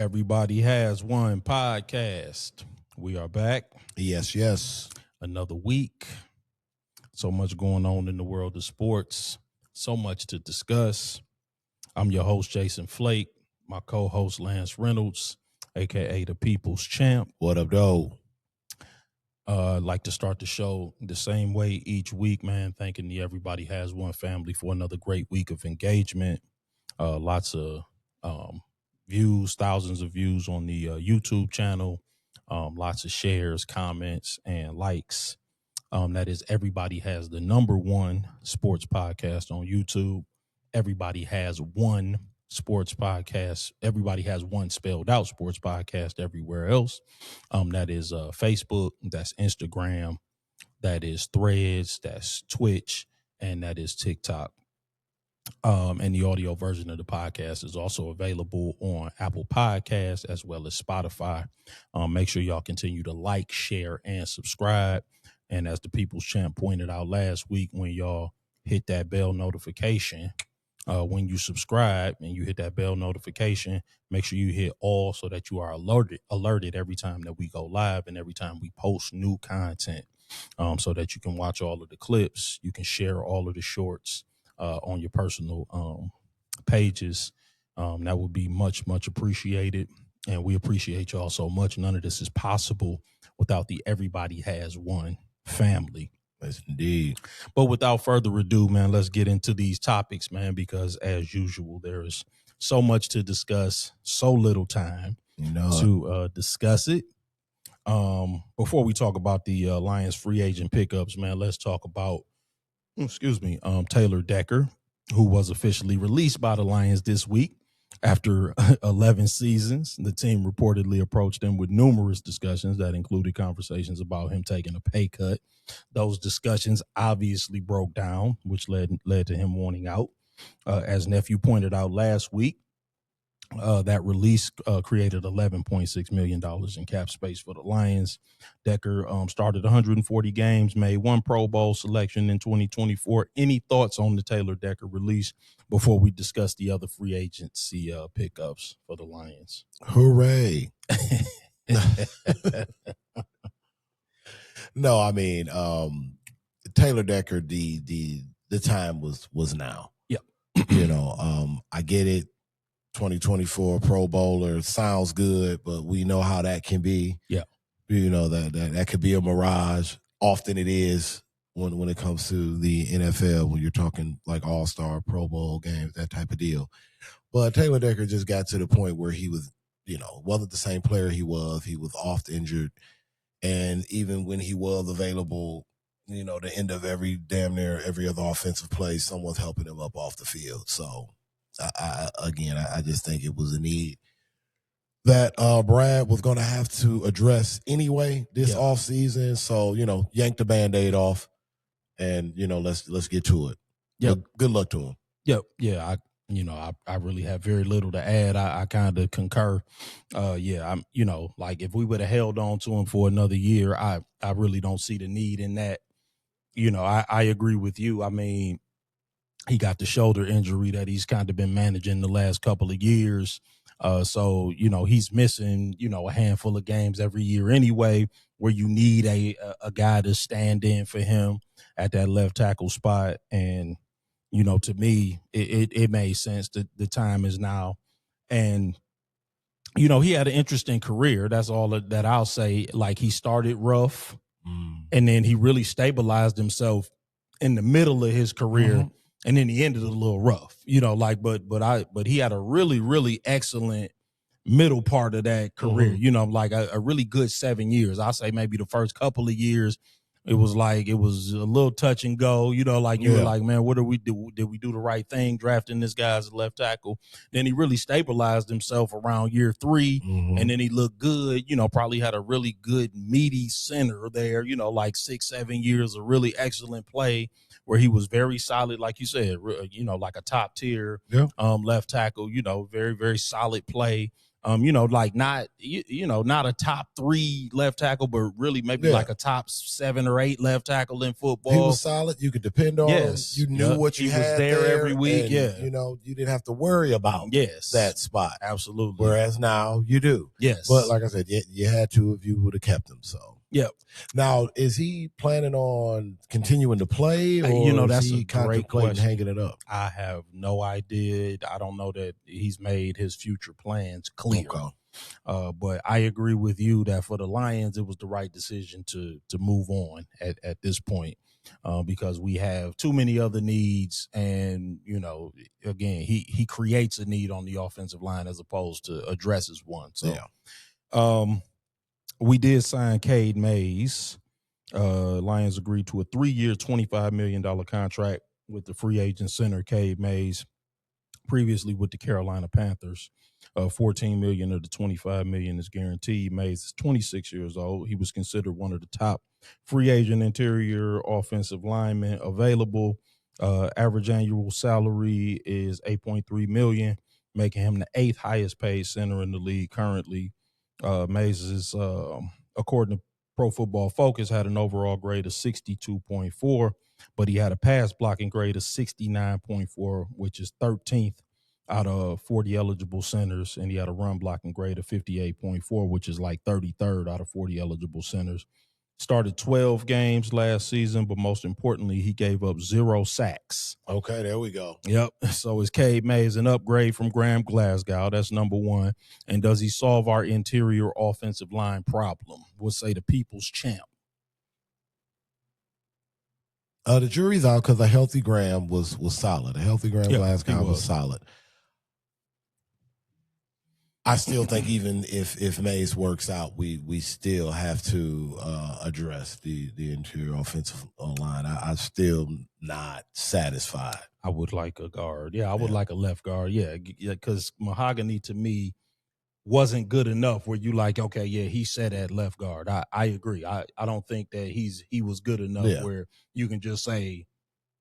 Everybody has one podcast. We are back. Yes, yes. Another week. So much going on in the world of sports. So much to discuss. I'm your host, Jason Flake. My co-host, Lance Reynolds, a.k.a. the People's Champ. What up, though? I'd like to start the show the same way each week, man. Thanking the Everybody Has One family for another great week of engagement. Lots of views, thousands of views on the YouTube channel, lots of shares, comments, and likes. That is Everybody Has the number one sports podcast on YouTube. Everybody Has One sports podcast. Everybody Has One spelled out sports podcast everywhere else. That is Facebook, that's Instagram, that is Threads, that's Twitch, and that is TikTok. And the audio version of the podcast is also available on Apple Podcasts as well as Spotify. Make sure y'all continue to like, share, and subscribe. And as the People's Champ pointed out last week, when y'all hit that bell notification, when you subscribe and you hit that bell notification, make sure you hit all so that you are alerted every time that we go live and every time we post new content, so that you can watch all of the clips. You can share all of the shorts on your personal pages. That would be much, much appreciated. And we appreciate y'all so much. None of this is possible without the Everybody Has One family. Yes, indeed. But without further ado, man, let's get into these topics, man, because as usual, there is so much to discuss, so little time to discuss it. Before we talk about the Lions free agent pickups, man, let's talk about Taylor Decker, who was officially released by the Lions this week after 11 seasons. The team reportedly approached him with numerous discussions that included conversations about him taking a pay cut. Those discussions obviously broke down, which led to him wanting out. As Nephew pointed out last week, that release created $11.6 million in cap space for the Lions. Decker started 140 games, made one Pro Bowl selection in 2024. Any thoughts on the Taylor Decker release before we discuss the other free agency pickups for the Lions? Hooray. No, I mean, Taylor Decker, the time was now. Yep. I get it. 2024 Pro Bowler sounds good, but we know how that can be. Yeah. That could be a mirage. Often it is when it comes to the NFL, when you're talking like all-star Pro Bowl games, that type of deal. But Taylor Decker just got to the point where he was, wasn't the same player he was. He was oft injured. And even when he was available, the end of damn near every other offensive play, someone's helping him up off the field. So I just think it was a need that Brad was going to have to address anyway this offseason. So, yank the Band-Aid off and, let's get to it. Yep. Good luck to him. Yep. Yeah. I really have very little to add. I kind of concur. I'm, like if we would have held on to him for another year, I really don't see the need in that. I agree with you. I mean, he got the shoulder injury that he's kind of been managing the last couple of years. So, he's missing, a handful of games every year anyway, where you need a guy to stand in for him at that left tackle spot. And, to me, it made sense that the time is now. And, he had an interesting career. That's all that I'll say. Like, he started rough and then he really stabilized himself in the middle of his career. Mm-hmm. And then he ended a little rough, but he had a really, really excellent middle part of that career, a really good 7 years. I say maybe the first couple of years, it was a little touch and go, you were like, man, what do we do? Did we do the right thing drafting this guy as a left tackle? Then he really stabilized himself around year 3, and then he looked good, probably had a really good meaty center there, 6-7 years of really excellent play, where he was very solid, like you said, like a top tier left tackle, very, very solid play. Like not not a top 3 left tackle, but really maybe like a top 7 or 8 left tackle in football. He was solid. You could depend on him. You knew what you had. He was there every week. And, you didn't have to worry about that spot. Absolutely. Whereas now you do. Yes. But like I said, you had to if you would have kept him. So. Yep. Now, is he planning on continuing to play, or that's is he a great question. Hanging it up? I have no idea. I don't know that he's made his future plans clear. Okay. But I agree with you that for the Lions, it was the right decision to move on at this point, because we have too many other needs, and again, he creates a need on the offensive line as opposed to addresses one. So, we did sign Cade Mays. Lions agreed to a 3-year, $25 million contract with the free agent center Cade Mays, previously with the Carolina Panthers. $14 million of the $25 million is guaranteed. Mays is 26 years old. He was considered one of the top free agent interior offensive linemen available. Average annual salary is $8.3 million, making him the 8th highest paid center in the league currently. Mays is, according to Pro Football Focus, had an overall grade of 62.4, but he had a pass blocking grade of 69.4, which is 13th out of 40 eligible centers, and he had a run blocking grade of 58.4, which is like 33rd out of 40 eligible centers. Started 12 games last season, but most importantly, he gave up 0 sacks. Okay, there we go. Yep. So is Cade Mays an upgrade from Graham Glasgow? That's number one. And does he solve our interior offensive line problem? We'll say the people's champ. The jury's out because a healthy Graham was solid. A healthy Graham Glasgow was solid. I still think even if Mays works out, we still have to address the interior offensive line. I'm still not satisfied. I would like a guard. Yeah, I would like a left guard. Yeah, because Mahogany to me wasn't good enough where you like, okay, yeah, he said at left guard. I agree. I don't think that he was good enough where you can just say,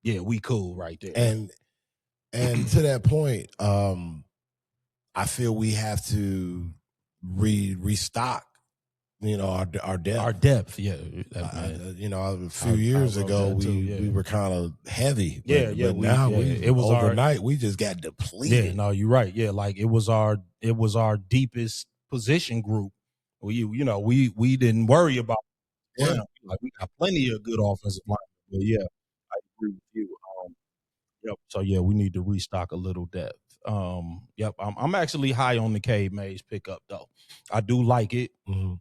yeah, we cool right there. And to that point, I feel we have to restock, our depth. Our depth, yeah. A few years ago, we were kind of heavy. But now it was overnight. We just got depleted. Yeah, no, you're right. Yeah, like it was our deepest position group. We didn't worry about. Yeah, like we got plenty of good offensive line. But yeah, I agree with you. Yep. So yeah, we need to restock a little depth. Yep. I'm actually high on the Cade Mays pickup though. I do like it. Mm-hmm.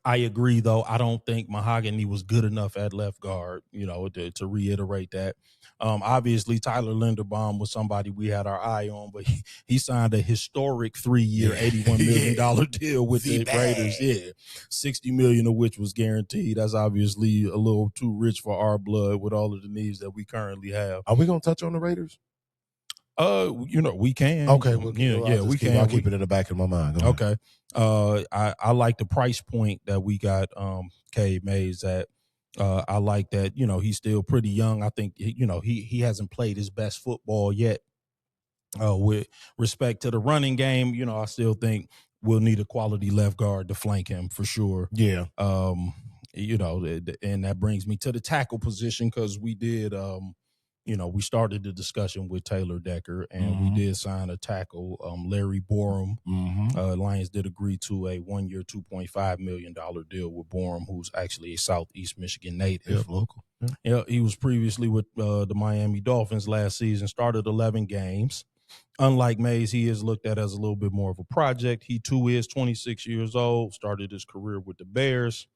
I agree though. I don't think Mahogany was good enough at left guard, to reiterate that. Obviously Tyler Linderbaum was somebody we had our eye on, but he signed a historic 3-year, $81 million deal with the Raiders. Yeah. $60 million of which was guaranteed. That's obviously a little too rich for our blood with all of the needs that we currently have. Are we going to touch on the Raiders? We can. Okay. We can. I'll keep it in the back of my mind. Okay. I like the price point that we got Cade Mays at. I like that, he's still pretty young. I think, he hasn't played his best football yet. With respect to the running game, I still think we'll need a quality left guard to flank him for sure. Yeah. And that brings me to the tackle position because we did we started the discussion with Taylor Decker, and we did sign a tackle, Larry Borom. Lions did agree to a 1-year, $2.5 million deal with Borom, who's actually a Southeast Michigan native. Yeah, local. Yeah, he was previously with the Miami Dolphins last season, started 11 games. Unlike Mays, he is looked at as a little bit more of a project. He, too, is 26 years old, started his career with the Bears.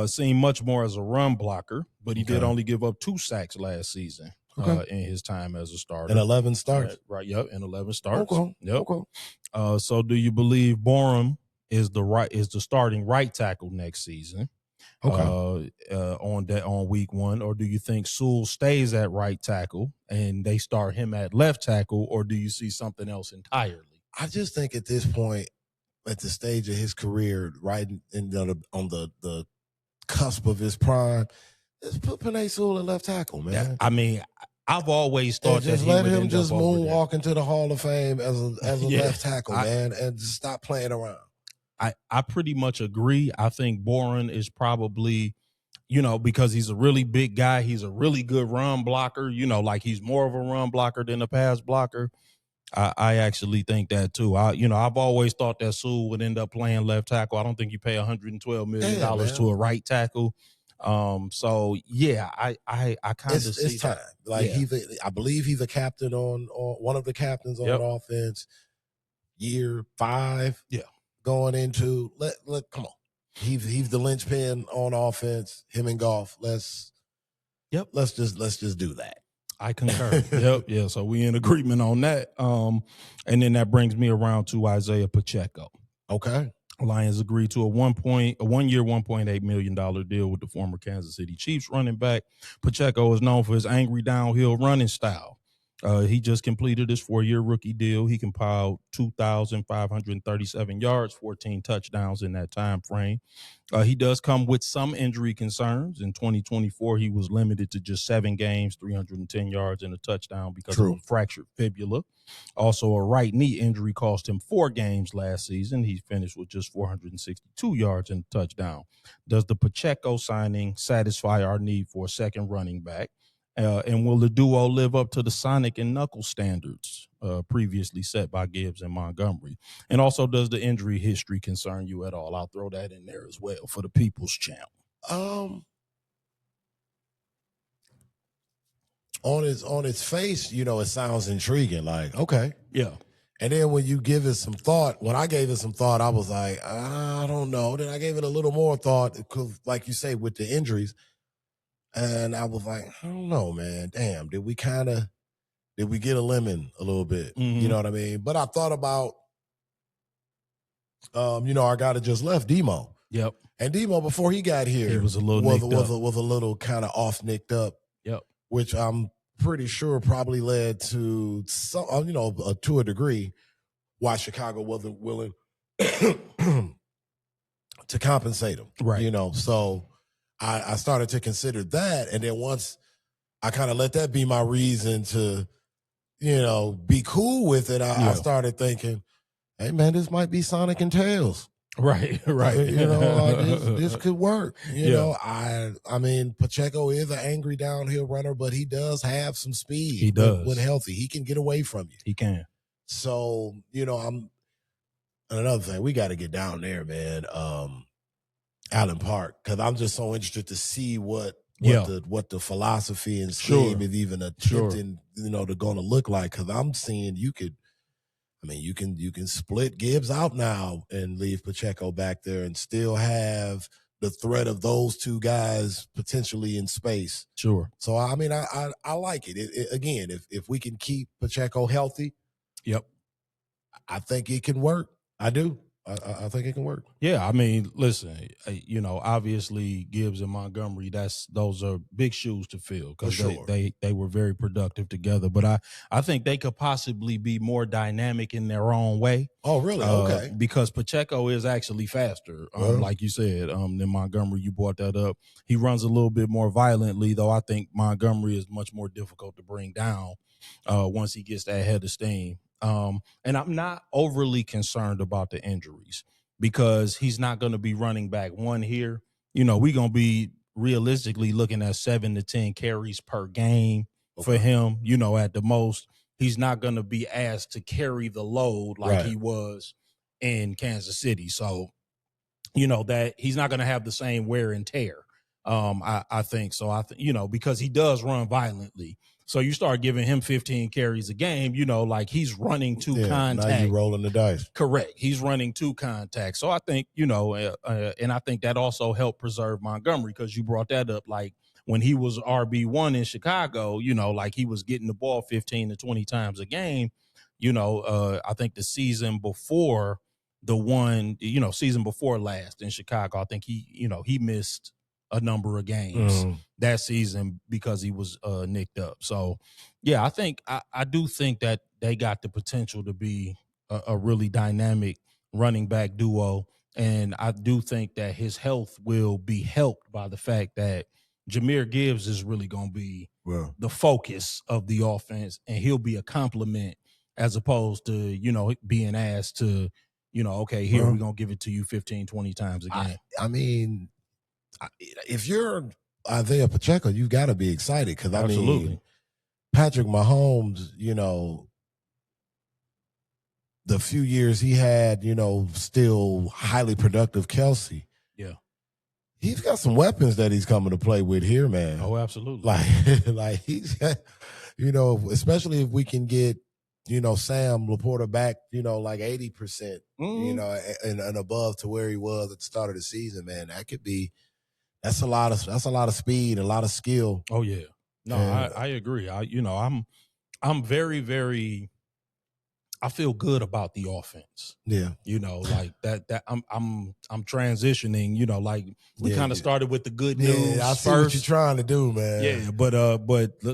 Seen much more as a run blocker, but he did only give up 2 sacks last season. In his time as a starter. And 11 starts. Right, yep, and 11 starts. Okay. Yep. Okay. So do you believe Borom is the starting right tackle next season? Okay. On week 1, or do you think Sewell stays at right tackle and they start him at left tackle, or do you see something else entirely? I just think at this point, at the stage of his career, right on the cusp of his prime, let's put Penei Sewell at left tackle, man. I mean, I've always thought just that he let would him end just up over there. moonwalk into the Hall of Fame as a left tackle, man, and just stop playing around. I pretty much agree. I think Borom is probably, because he's a really big guy. He's a really good run blocker. Like he's more of a run blocker than a pass blocker. I actually think that too. I've always thought that Sewell would end up playing left tackle. I don't think you pay $112 million to a right tackle. So yeah, I kind of see it's time. Like I believe he's a captain on one of the captains on offense. Year 5. Yeah. Going into come on. He's the linchpin on offense. Him and Goff. Let's just do that. I concur. Yep. Yeah. So we in agreement on that. And then that brings me around to Isiah Pacheco. Okay. Lions agreed to a 1 year, $1.8 million deal with the former Kansas City Chiefs running back. Pacheco is known for his angry downhill running style. He just completed his 4-year rookie deal. He compiled 2,537 yards, 14 touchdowns in that time frame. He does come with some injury concerns. In 2024, he was limited to just 7 games, 310 yards and a touchdown because of a fractured fibula. Also, a right knee injury cost him 4 games last season. He finished with just 462 yards and a touchdown. Does the Pacheco signing satisfy our need for a second running back? And will the duo live up to the Sonic and Knuckles standards previously set by Gibbs and Montgomery? And also, does the injury history concern you at all? I'll throw that in there as well for the People's Champ. On its face, it sounds intriguing. Like, okay. Yeah. And then when you give it some thought, when I gave it some thought, I was like, I don't know. Then I gave it a little more thought because, like you say, with the injuries. And I was like, I don't know, man. Damn, did we get a lemon a little bit? Mm-hmm. You know what I mean? But I thought about, our guy that just left, Demo. Yep. And Demo, before he got here, he was a little was a little kind of off nicked up. Yep. Which I'm pretty sure probably led to some, to a degree, why Chicago wasn't willing to compensate him. Right. So I started to consider that. And then once I kind of let that be my reason to, be cool with it, I started thinking, hey, man, this might be Sonic and Tails. Right. This could work. I mean, Pacheco is an angry downhill runner, but he does have some speed. He does. When healthy. He can get away from you. He can. So, another thing, we got to get down there, man. Allen Park, because I'm just so interested to see what the philosophy and scheme is even attempting, to going to look like. Because I'm seeing you can split Gibbs out now and leave Pacheco back there and still have the threat of those two guys potentially in space. Sure. So I mean, I like it. Again, if we can keep Pacheco healthy, yep, I think it can work. I do. I think it can work. Yeah, I mean, listen, obviously Gibbs and Montgomery, those are big shoes to fill because they were very productive together. But I think they could possibly be more dynamic in their own way. Oh, really? Okay. Because Pacheco is actually faster, like you said, than Montgomery. You brought that up. He runs a little bit more violently, though I think Montgomery is much more difficult to bring down once he gets that head of steam. And I'm not overly concerned about the injuries because he's not going to be running back one here. We're going to be realistically looking at 7 to 10 carries per game for him, at the most. He's not going to be asked to carry the load like he was in Kansas City. So, that he's not going to have the same wear and tear. I think so. Because he does run violently. So you start giving him 15 carries a game, like he's running 2 contacts. Now you're rolling the dice. Correct. He's running 2 contacts. So I think, and I think that also helped preserve Montgomery because you brought that up. Like when he was RB1 in Chicago, like he was getting the ball 15 to 20 times a game. I think the season before season before last in Chicago, I think he missed a number of games that season because he was nicked up. So, yeah, I do think that they got the potential to be a really dynamic running back duo. And I do think that his health will be helped by the fact that Jahmyr Gibbs is really going to be the focus of the offense, and he'll be a compliment as opposed to, being asked to, okay, here we're going to give it to you 15, 20 times again. I mean, if you're Isiah Pacheco, you've got to be excited because, I mean, Patrick Mahomes, the few years he had, still highly productive Kelsey. Yeah. He's got some weapons that he's coming to play with here, man. Oh, absolutely. Like he's got, especially if we can get, Sam Laporta back, like 80%, and above to where he was at the start of the season, man. That's a lot of speed, a lot of skill. Oh yeah. No, I agree. I'm very, very, I feel good about the offense. Yeah. Like that I'm transitioning, like we kind of started with the good news. I see first. what you're trying to do, man. Yeah, but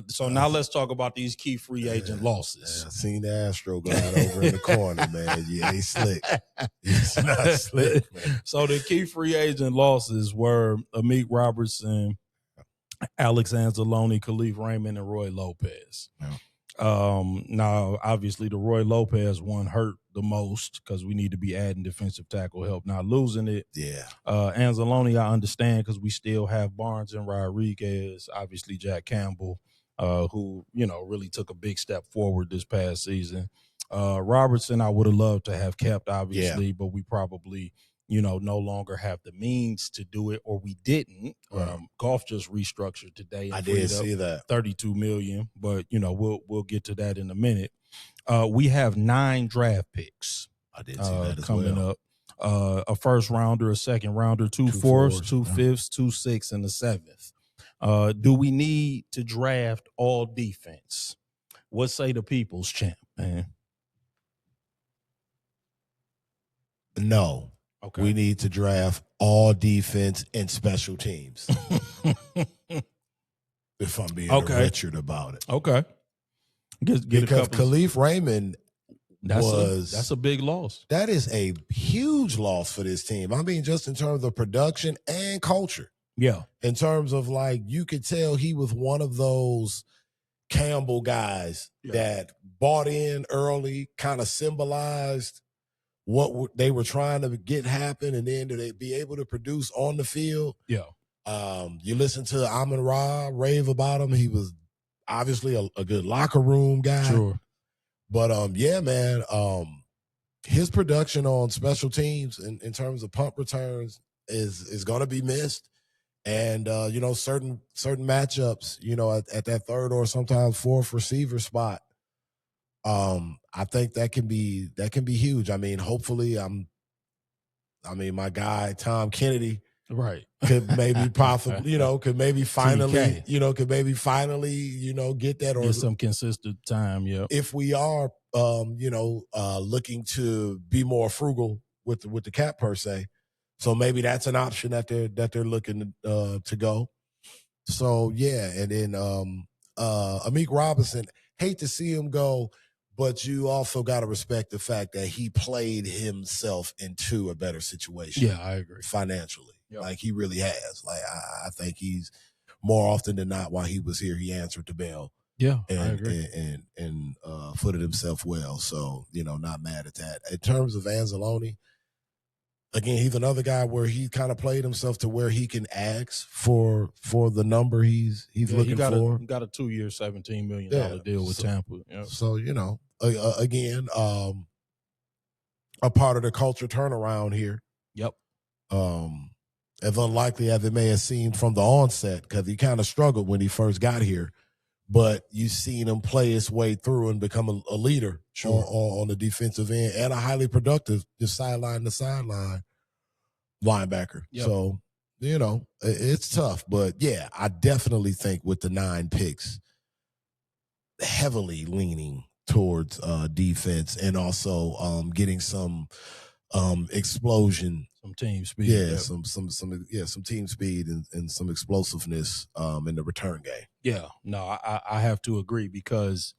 so now let's talk about these key free agent losses. I seen the Astro guy over in the corner, man. Yeah, he's slick. He's not slick, man. So the key free agent losses were Amik Robertson, Alex Anzalone, Khalif Raymond, and Roy Lopez. Yeah. Now, obviously, the Roy Lopez one hurt the most because we need to be adding defensive tackle help. Now, losing it, Anzalone, I understand because we still have Barnes and Rodriguez, obviously Jack Campbell, who, really took a big step forward this past season. Robertson, I would have loved to have kept, obviously, but we probably – no longer have the means to do it, or we didn't. Golf just restructured today. I did see that. $32 million, but we'll get to that in a minute. We have 9 draft picks. I did see that as coming up. A first rounder, a second rounder, 2 fourths, 2 fifths, 2 sixths, and a 7th. Do we need to draft all defense? What say the people's champ, man? No. Okay. We need to draft all defense and special teams. If I'm being Richard about it. Okay. Because Khalif Raymond that's a big loss. That is a huge loss for this team. I mean, just in terms of production and culture. Yeah. In terms of, like, you could tell he was one of those Campbell guys that bought in early, kind of symbolized what they were trying to get happen, and then do they be able to produce on the field? Yeah. You listen to Amon-Ra rave about him. He was obviously a good locker room guy. Sure. But, yeah, man, his production on special teams in terms of punt returns is going to be missed. And, certain matchups, at that third or sometimes fourth receiver spot, I think that can be huge. I mean, hopefully my guy Tom Kennedy could maybe possibly, could maybe finally get that, or get some consistent time. Yeah. If we are looking to be more frugal with the cap per se. So maybe that's an option that they're looking to go. So yeah, and then Amik Robinson, hate to see him go, but you also got to respect the fact that he played himself into a better situation. Yeah, I agree. Financially. Yep. Like, he really has. Like, I think he's, more often than not, while he was here, he answered the bell. Yeah, and, I agree. And footed himself well. So, not mad at that. In terms of Anzalone, again, he's another guy where he kind of played himself to where he can ask for the number he's looking for. He got a 2-year, $17 million deal with Tampa. Yeah. So, again, a part of the culture turnaround here. Yep. As unlikely as it may have seemed from the onset, because he kind of struggled when he first got here. But you've seen him play his way through and become a leader on the defensive end, and a highly productive, just sideline to sideline linebacker. Yep. So, it's tough. But, yeah, I definitely think with the 9 picks, heavily leaning towards defense, and also getting some explosion. Some team speed. Yeah, some team speed and some explosiveness in the return game. Yeah, no, I have to agree because,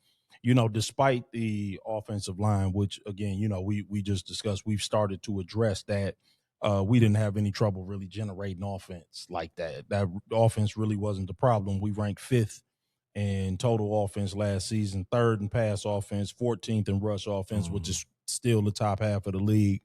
despite the offensive line, which, again, we just discussed, we've started to address that. We didn't have any trouble really generating offense like that. That offense really wasn't the problem. We ranked 5th in total offense last season, 3rd in pass offense, 14th in rush offense, which is still the top half of the league.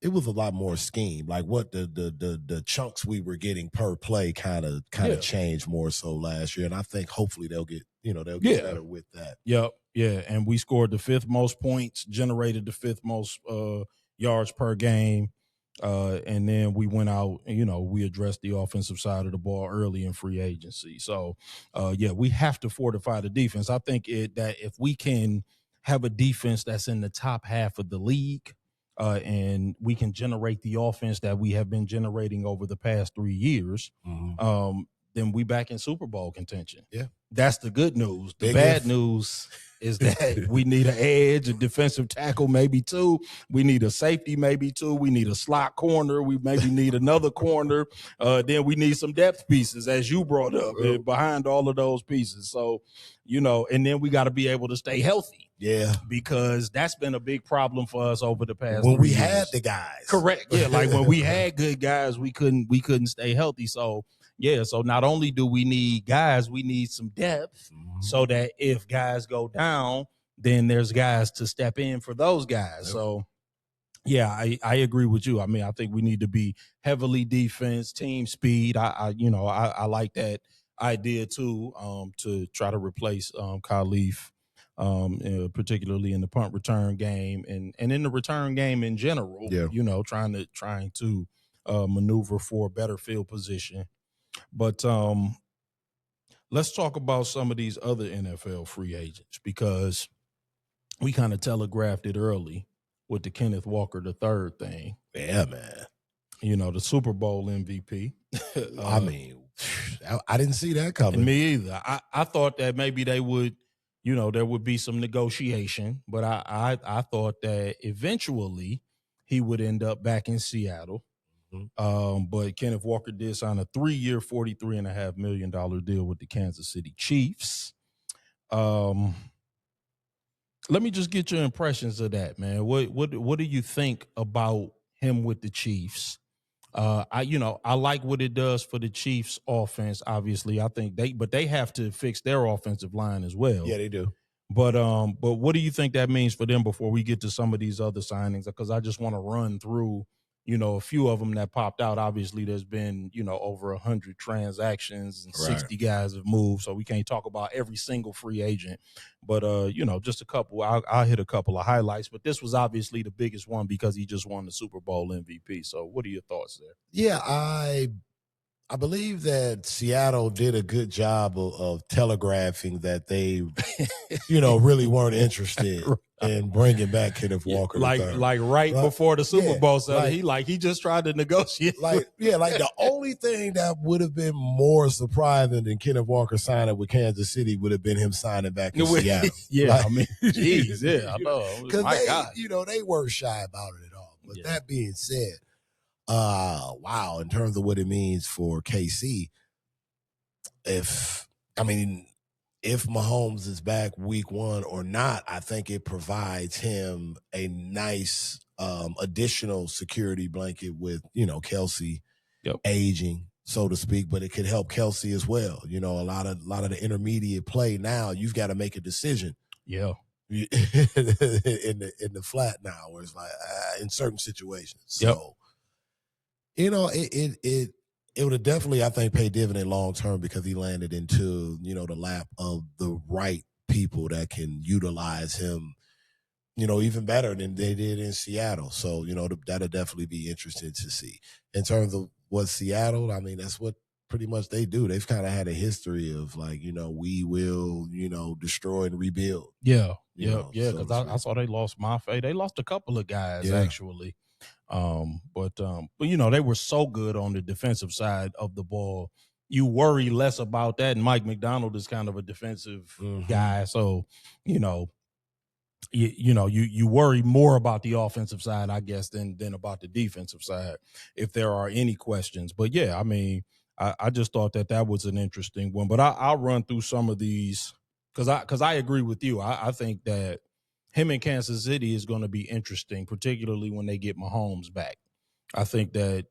It was a lot more scheme. Like what the chunks we were getting per play kind of changed more so last year. And I think hopefully they'll get better with that. Yep. Yeah. And we scored the 5th most points, generated the 5th most yards per game. And then we went out, we addressed the offensive side of the ball early in free agency. So, we have to fortify the defense. I think that if we can have a defense that's in the top half of the league, and we can generate the offense that we have been generating over the past 3 years, then we back in Super Bowl contention. Yeah. That's the good news. The bad news is that we need an edge, a defensive tackle, maybe 2. We need a safety, maybe 2. We need a slot corner. We maybe need another corner. Then we need some depth pieces, as you brought up, behind all of those pieces. So, and then we got to be able to stay healthy. Yeah, because that's been a big problem for us over the past. When we years. Had the guys, correct? Yeah, like when we had good guys, we couldn't stay healthy. So so not only do we need guys, we need some depth, so that if guys go down, then there's guys to step in for those guys. Yep. So I agree with you. I mean, I think we need to be heavily defense, team speed. I like that idea too. To try to replace Khalif. Particularly in the punt return game and in the return game in general, trying to maneuver for a better field position. But let's talk about some of these other NFL free agents, because we kind of telegraphed it early with the Kenneth Walker III thing. Yeah, man. The Super Bowl MVP. I mean, I didn't see that coming. Me either. I thought that maybe they would, there would be some negotiation, but I thought that eventually he would end up back in Seattle. But Kenneth Walker did sign a 3-year, $43.5 million deal with the Kansas City Chiefs. Let me just get your impressions of that, man. What do you think about him with the Chiefs? I like what it does for the Chiefs offense. Obviously, I think they have to fix their offensive line as well. Yeah, they do. But what do you think that means for them before we get to some of these other signings? Because I just want to run through, a few of them that popped out. Obviously, there's been, over 100 transactions and 60 guys have moved. So we can't talk about every single free agent. But, just a couple. I'll hit a couple of highlights. But this was obviously the biggest one because he just won the Super Bowl MVP. So what are your thoughts there? Yeah, I believe that Seattle did a good job of telegraphing that they, really weren't interested in bringing back Kenneth Walker. Before the Super Bowl, so he just tried to negotiate. The only thing that would have been more surprising than Kenneth Walker signing with Kansas City would have been him signing back in Seattle. I know. Because they weren't shy about it at all. But that being said, in terms of what it means for KC, if Mahomes is back week 1 or not, I think it provides him a nice additional security blanket with, Kelsey aging, so to speak, but it could help Kelsey as well. A lot of the intermediate play now, you've got to make a decision. Yeah. in the flat now, where it's like in certain situations. So it would have definitely, I think, paid dividend long term because he landed into, the lap of the right people that can utilize him, even better than they did in Seattle. So, that'll definitely be interesting to see. In terms of what Seattle, that's what pretty much they do. They've kind of had a history of we will, destroy and rebuild. Yeah. Because I saw they lost Mafe. They lost a couple of guys actually. But they were so good on the defensive side of the ball. You worry less about that. And Mike McDonald is kind of a defensive guy. So, you worry more about the offensive side, I guess, than about the defensive side, if there are any questions. But I just thought that was an interesting one. But I'll run through some of these because I agree with you. I think that him in Kansas City is going to be interesting, particularly when they get Mahomes back. I think that,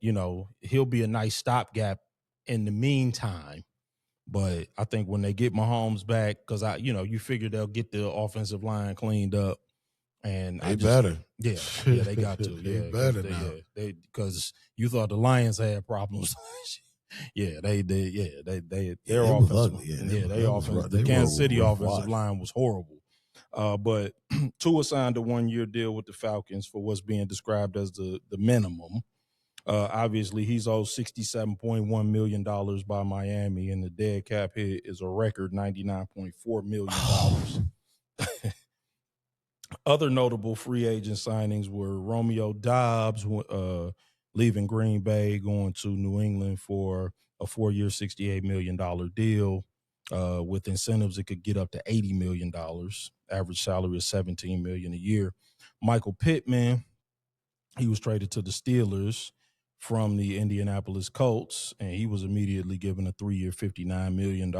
he'll be a nice stopgap in the meantime. But I think when they get Mahomes back, because you figure they'll get the offensive line cleaned up, and They better. Yeah, they got to. They Yeah, better now. Because you thought the Lions had problems. Yeah, their was ugly. The Kansas City offensive line was horrible. But Tua signed a 1-year deal with the Falcons for what's being described as the minimum. Obviously, he's owed $67.1 million by Miami, and the dead cap hit is a record $99.4 million. Other notable free agent signings were Romeo Doubs leaving Green Bay, going to New England for a 4-year, $68 million deal. With incentives, it could get up to $80 million. Average salary is $17 million a year. Michael Pittman, he was traded to the Steelers from the Indianapolis Colts, and he was immediately given a 3-year, $59 million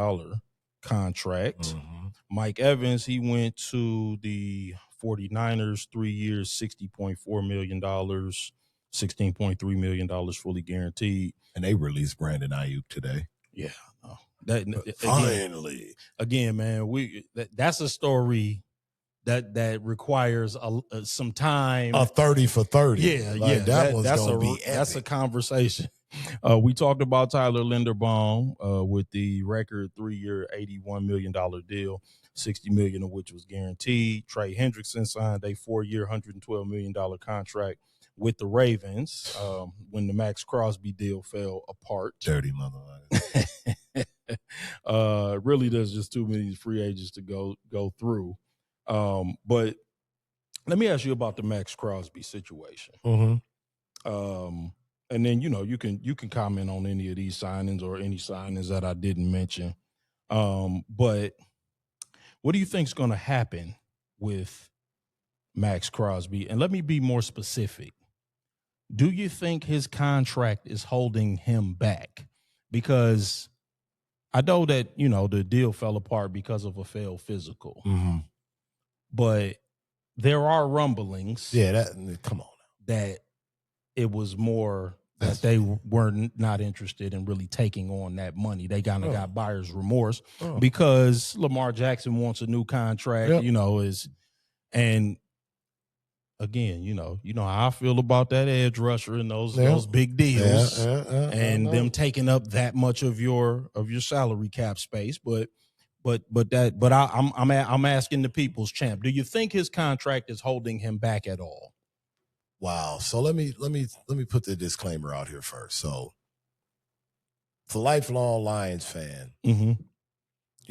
contract. Mm-hmm. Mike Evans, he went to the 49ers, 3 years, $60.4 million, $16.3 million fully guaranteed. And they released Brandon Ayuk today. Yeah. Finally. Again, man, that's a story that requires some time. A 30 for 30. Yeah. That's a conversation. We talked about Tyler Linderbaum with the record 3-year, $81 million deal, $60 million of which was guaranteed. Trey Hendrickson signed a 4-year, $112 million contract with the Ravens when the Maxx Crosby deal fell apart. Dirty motherfucker. Really, there's just too many free agents to go through. But let me ask you about the Maxx Crosby situation. Mm-hmm. And then you can comment on any of these signings or any signings that I didn't mention. But what do you think is going to happen with Maxx Crosby? And let me be more specific. Do you think his contract is holding him back? Because I know that, the deal fell apart because of a failed physical. Mm-hmm. But there are rumblings. Yeah, come on now. That it was more that they were not interested in really taking on that money. They kind of got buyer's remorse because Lamar Jackson wants a new contract, and again, you know how I feel about that edge rusher and those big deals and them taking up that much of your salary cap space. But I'm asking the people's champ, do you think his contract is holding him back at all? Wow. So let me put the disclaimer out here first. So for lifelong Lions fan,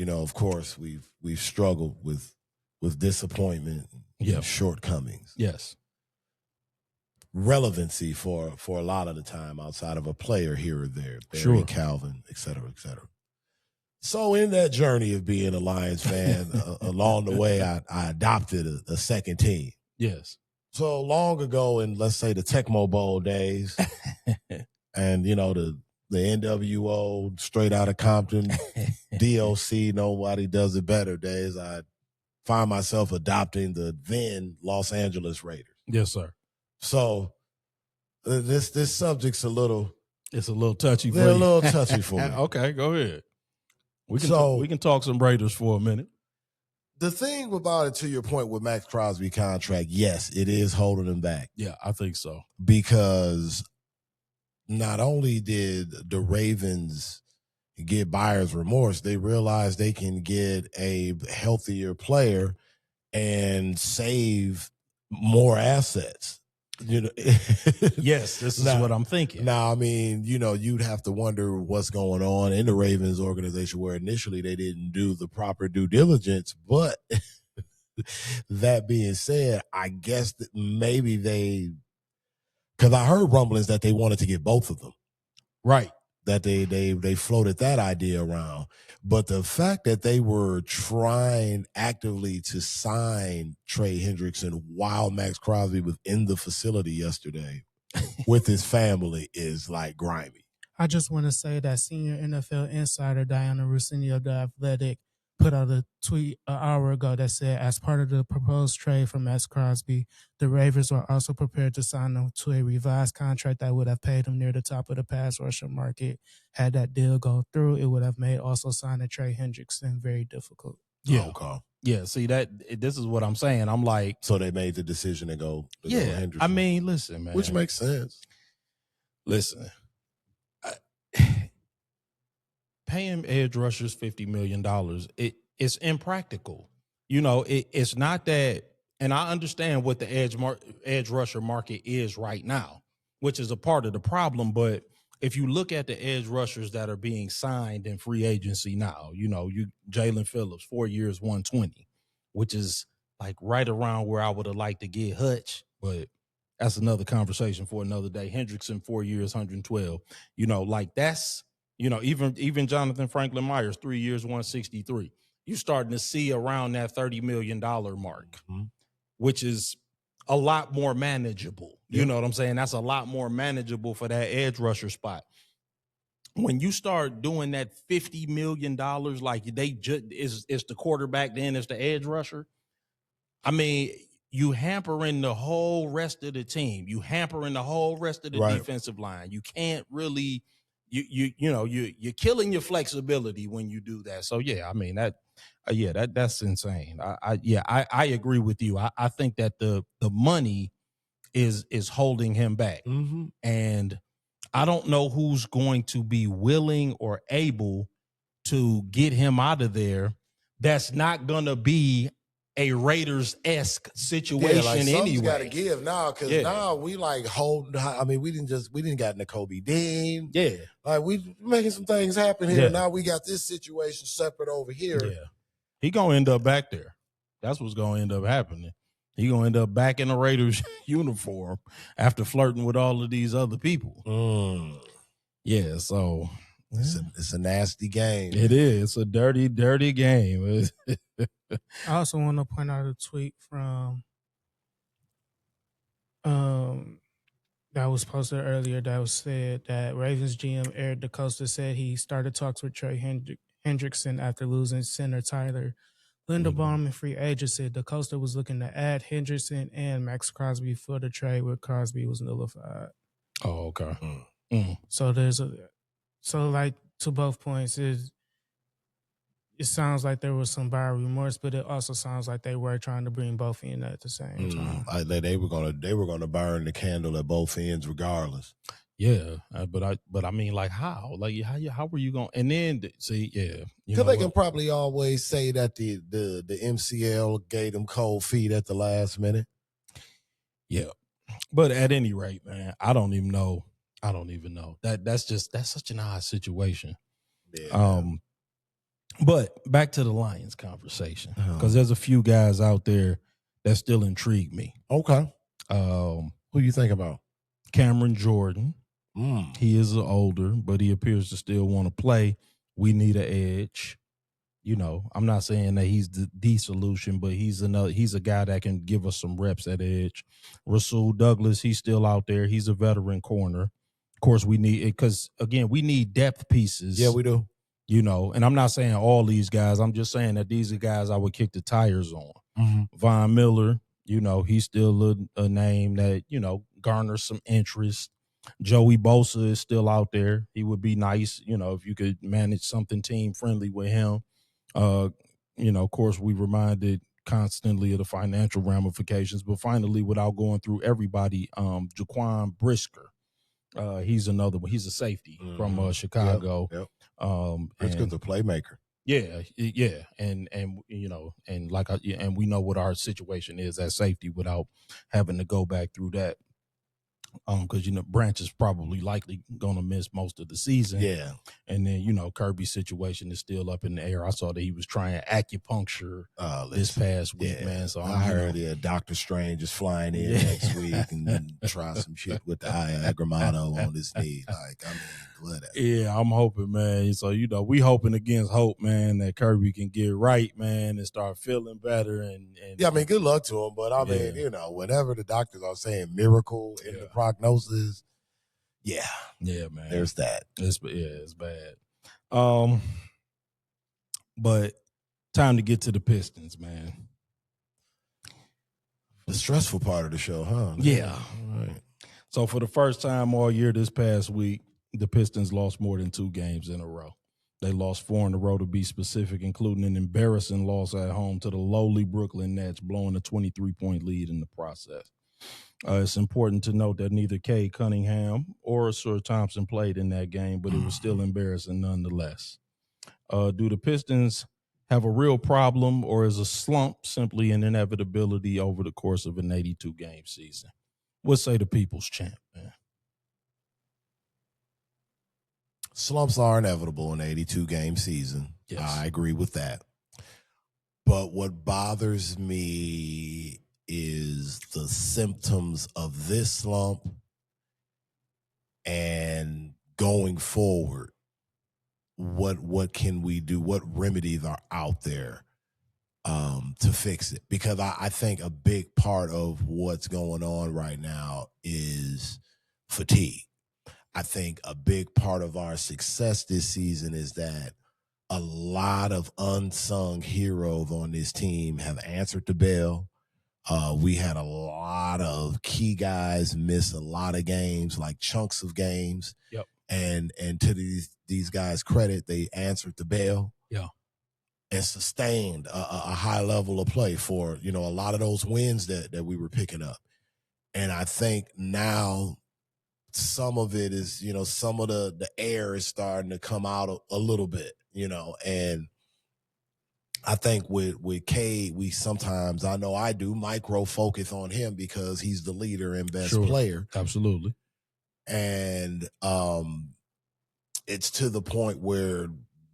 of course we've struggled with disappointment and shortcomings. Yes. Relevancy for a lot of the time outside of a player here or there, Barry Calvin, et cetera, et cetera. So in that journey of being a Lions fan, along the way, I adopted a second team. Yes. So long ago in, let's say, the Tecmo Bowl days and, the NWO, straight out of Compton, DOC, nobody does it better days, I find myself adopting the then Los Angeles Raiders. Yes, sir. So this subject's a little touchy for you. A little touchy for me. Okay, go ahead. We can talk some Raiders for a minute. The thing about it, to your point with Maxx Crosby contract, yes, it is holding him back. Yeah, I think so. Because not only did the Ravens get buyer's remorse, they realized they can get a healthier player and save more assets. Yes, this is what I'm thinking. Now, I mean, you'd have to wonder what's going on in the Ravens organization where initially they didn't do the proper due diligence. But that being said, I guess that maybe because I heard rumblings that they wanted to get both of them. Right. That they floated that idea around. But the fact that they were trying actively to sign Trey Hendrickson while Maxx Crosby was in the facility yesterday with his family is like grimy. I just want to say that senior NFL insider Diana Rossini of The Athletic put out a tweet an hour ago that said, as part of the proposed trade for Maxx Crosby, the Ravens are also prepared to sign him to a revised contract that would have paid him near the top of the pass rusher market. Had that deal go through, it would have made also signing Trey Hendrickson very difficult. Yeah. Okay. Yeah, see this is what I'm saying. I'm like, so they made the decision to go Hendrickson. I mean, listen, man. Which makes sense. Listen. Paying edge rushers $50 million, it's impractical. It's not that, and I understand what the edge rusher market is right now, which is a part of the problem. But if you look at the edge rushers that are being signed in free agency now, you Jalen Phillips, 4 years, 120, which is like right around where I would have liked to get Hutch, but that's another conversation for another day. Hendrickson, 4 years, 112. Like that's, even Jonathan Franklin Myers, 3 years, 163. You're starting to see around that $30 million mark, which is a lot more manageable. You know what I'm saying? That's a lot more manageable for that edge rusher spot. When you start doing that $50 million, like it's the quarterback, then it's the edge rusher. I mean, you hampering the whole rest of the team. You hampering the whole rest of the defensive line. You can't really, you're killing your flexibility when you do that. So yeah, I mean that's insane. I agree with you. I think that the money is holding him back, and I don't know who's going to be willing or able to get him out of there. That's not gonna be a Raiders-esque situation anyway. Got to give now, because now we like hold. I mean, we didn't got Nakobe Dean. Yeah, like we making some things happen here. Yeah. Now we got this situation separate over here. Yeah, he gonna end up back there. That's what's gonna end up happening. He gonna end up back in the Raiders uniform after flirting with all of these other people. Yeah, so it's a nasty game. It is. It's a dirty, dirty game. I also want to point out a tweet from that was posted earlier that was said that Ravens GM Eric DeCosta said he started talks with Trey Hendrickson after losing center Tyler Linderbaum in free agency. DeCosta was looking to add Hendrickson and Maxx Crosby for the trade, where Crosby was nullified. Oh, okay. So like to both points, it sounds like there was some buyer remorse, but it also sounds like they were trying to bring both in at the same time. They were gonna burn the candle at both ends regardless. Yeah, but I mean, like how? Like how were you going? And then see, because they can probably always say that the MCL gave them cold feet at the last minute. Yeah, but at any rate, man, I don't even know. That's such an odd situation. Yeah. But back to the Lions conversation, because there's a few guys out there that still intrigue me. Okay. Who you think about? Cameron Jordan. He is older, but he appears to still want to play. We need an edge. I'm not saying that he's the solution, but he's a guy that can give us some reps at edge. Rasul Douglas, he's still out there. He's a veteran corner. Of course, we need it because, again, we need depth pieces. Yeah, we do. And I'm not saying all these guys. I'm just saying that these are guys I would kick the tires on. Von Miller, he's still a name that, garners some interest. Joey Bosa is still out there. He would be nice, if you could manage something team-friendly with him. Of course, we reminded constantly of the financial ramifications. But finally, without going through everybody, Jaquan Brisker. He's another one. He's a safety from Chicago. Yep. Brisker's a playmaker. Yeah, and we know what our situation is at safety without having to go back through that. Because Branch is probably likely gonna miss most of the season. Yeah, and then Kirby's situation is still up in the air. I saw that he was trying acupuncture this past week, man. So I heard Dr. Strange is flying in next week and then try some shit with the Agramano on his knee. Like, I mean, whatever. Yeah, I'm hoping, man. So we hoping against hope, man, that Kirby can get right, man, and start feeling better. And yeah, I mean, good luck to him. But I mean, whenever the doctors are saying miracle in the prognosis, yeah, man, there's that. It's bad. But Time to get to the Pistons, man. The stressful part of the show, huh? Yeah. All right. So for the first time all year this past week, the Pistons lost more than 2 games in a row. They lost 4 in a row to be specific, including an embarrassing loss at home to the lowly Brooklyn Nets, blowing a 23-point lead in the process. It's important to note that neither Cade Cunningham or Sir Thompson played in that game, but it was still embarrassing nonetheless. Do the Pistons have a real problem, or is a slump simply an inevitability over the course of an 82-game season? What say the people's champ, man? Slumps are inevitable in an 82-game season. Yes. I agree with that. But what bothers me is the symptoms of this slump and going forward. What can we do? What remedies are out there to fix it? Because I think a big part of what's going on right now is fatigue. I think a big part of our success this season is that a lot of unsung heroes on this team have answered the bell. We had a lot of key guys miss a lot of games, like chunks of games. Yep. And to these guys' credit, they answered the bell. Yeah. And sustained a high level of play for, a lot of those wins that we were picking up. And I think now some of it is, some of the air is starting to come out a little bit, and I think with Cade, we sometimes, I know I do, micro focus on him because he's the leader and best player. Absolutely. And it's to the point where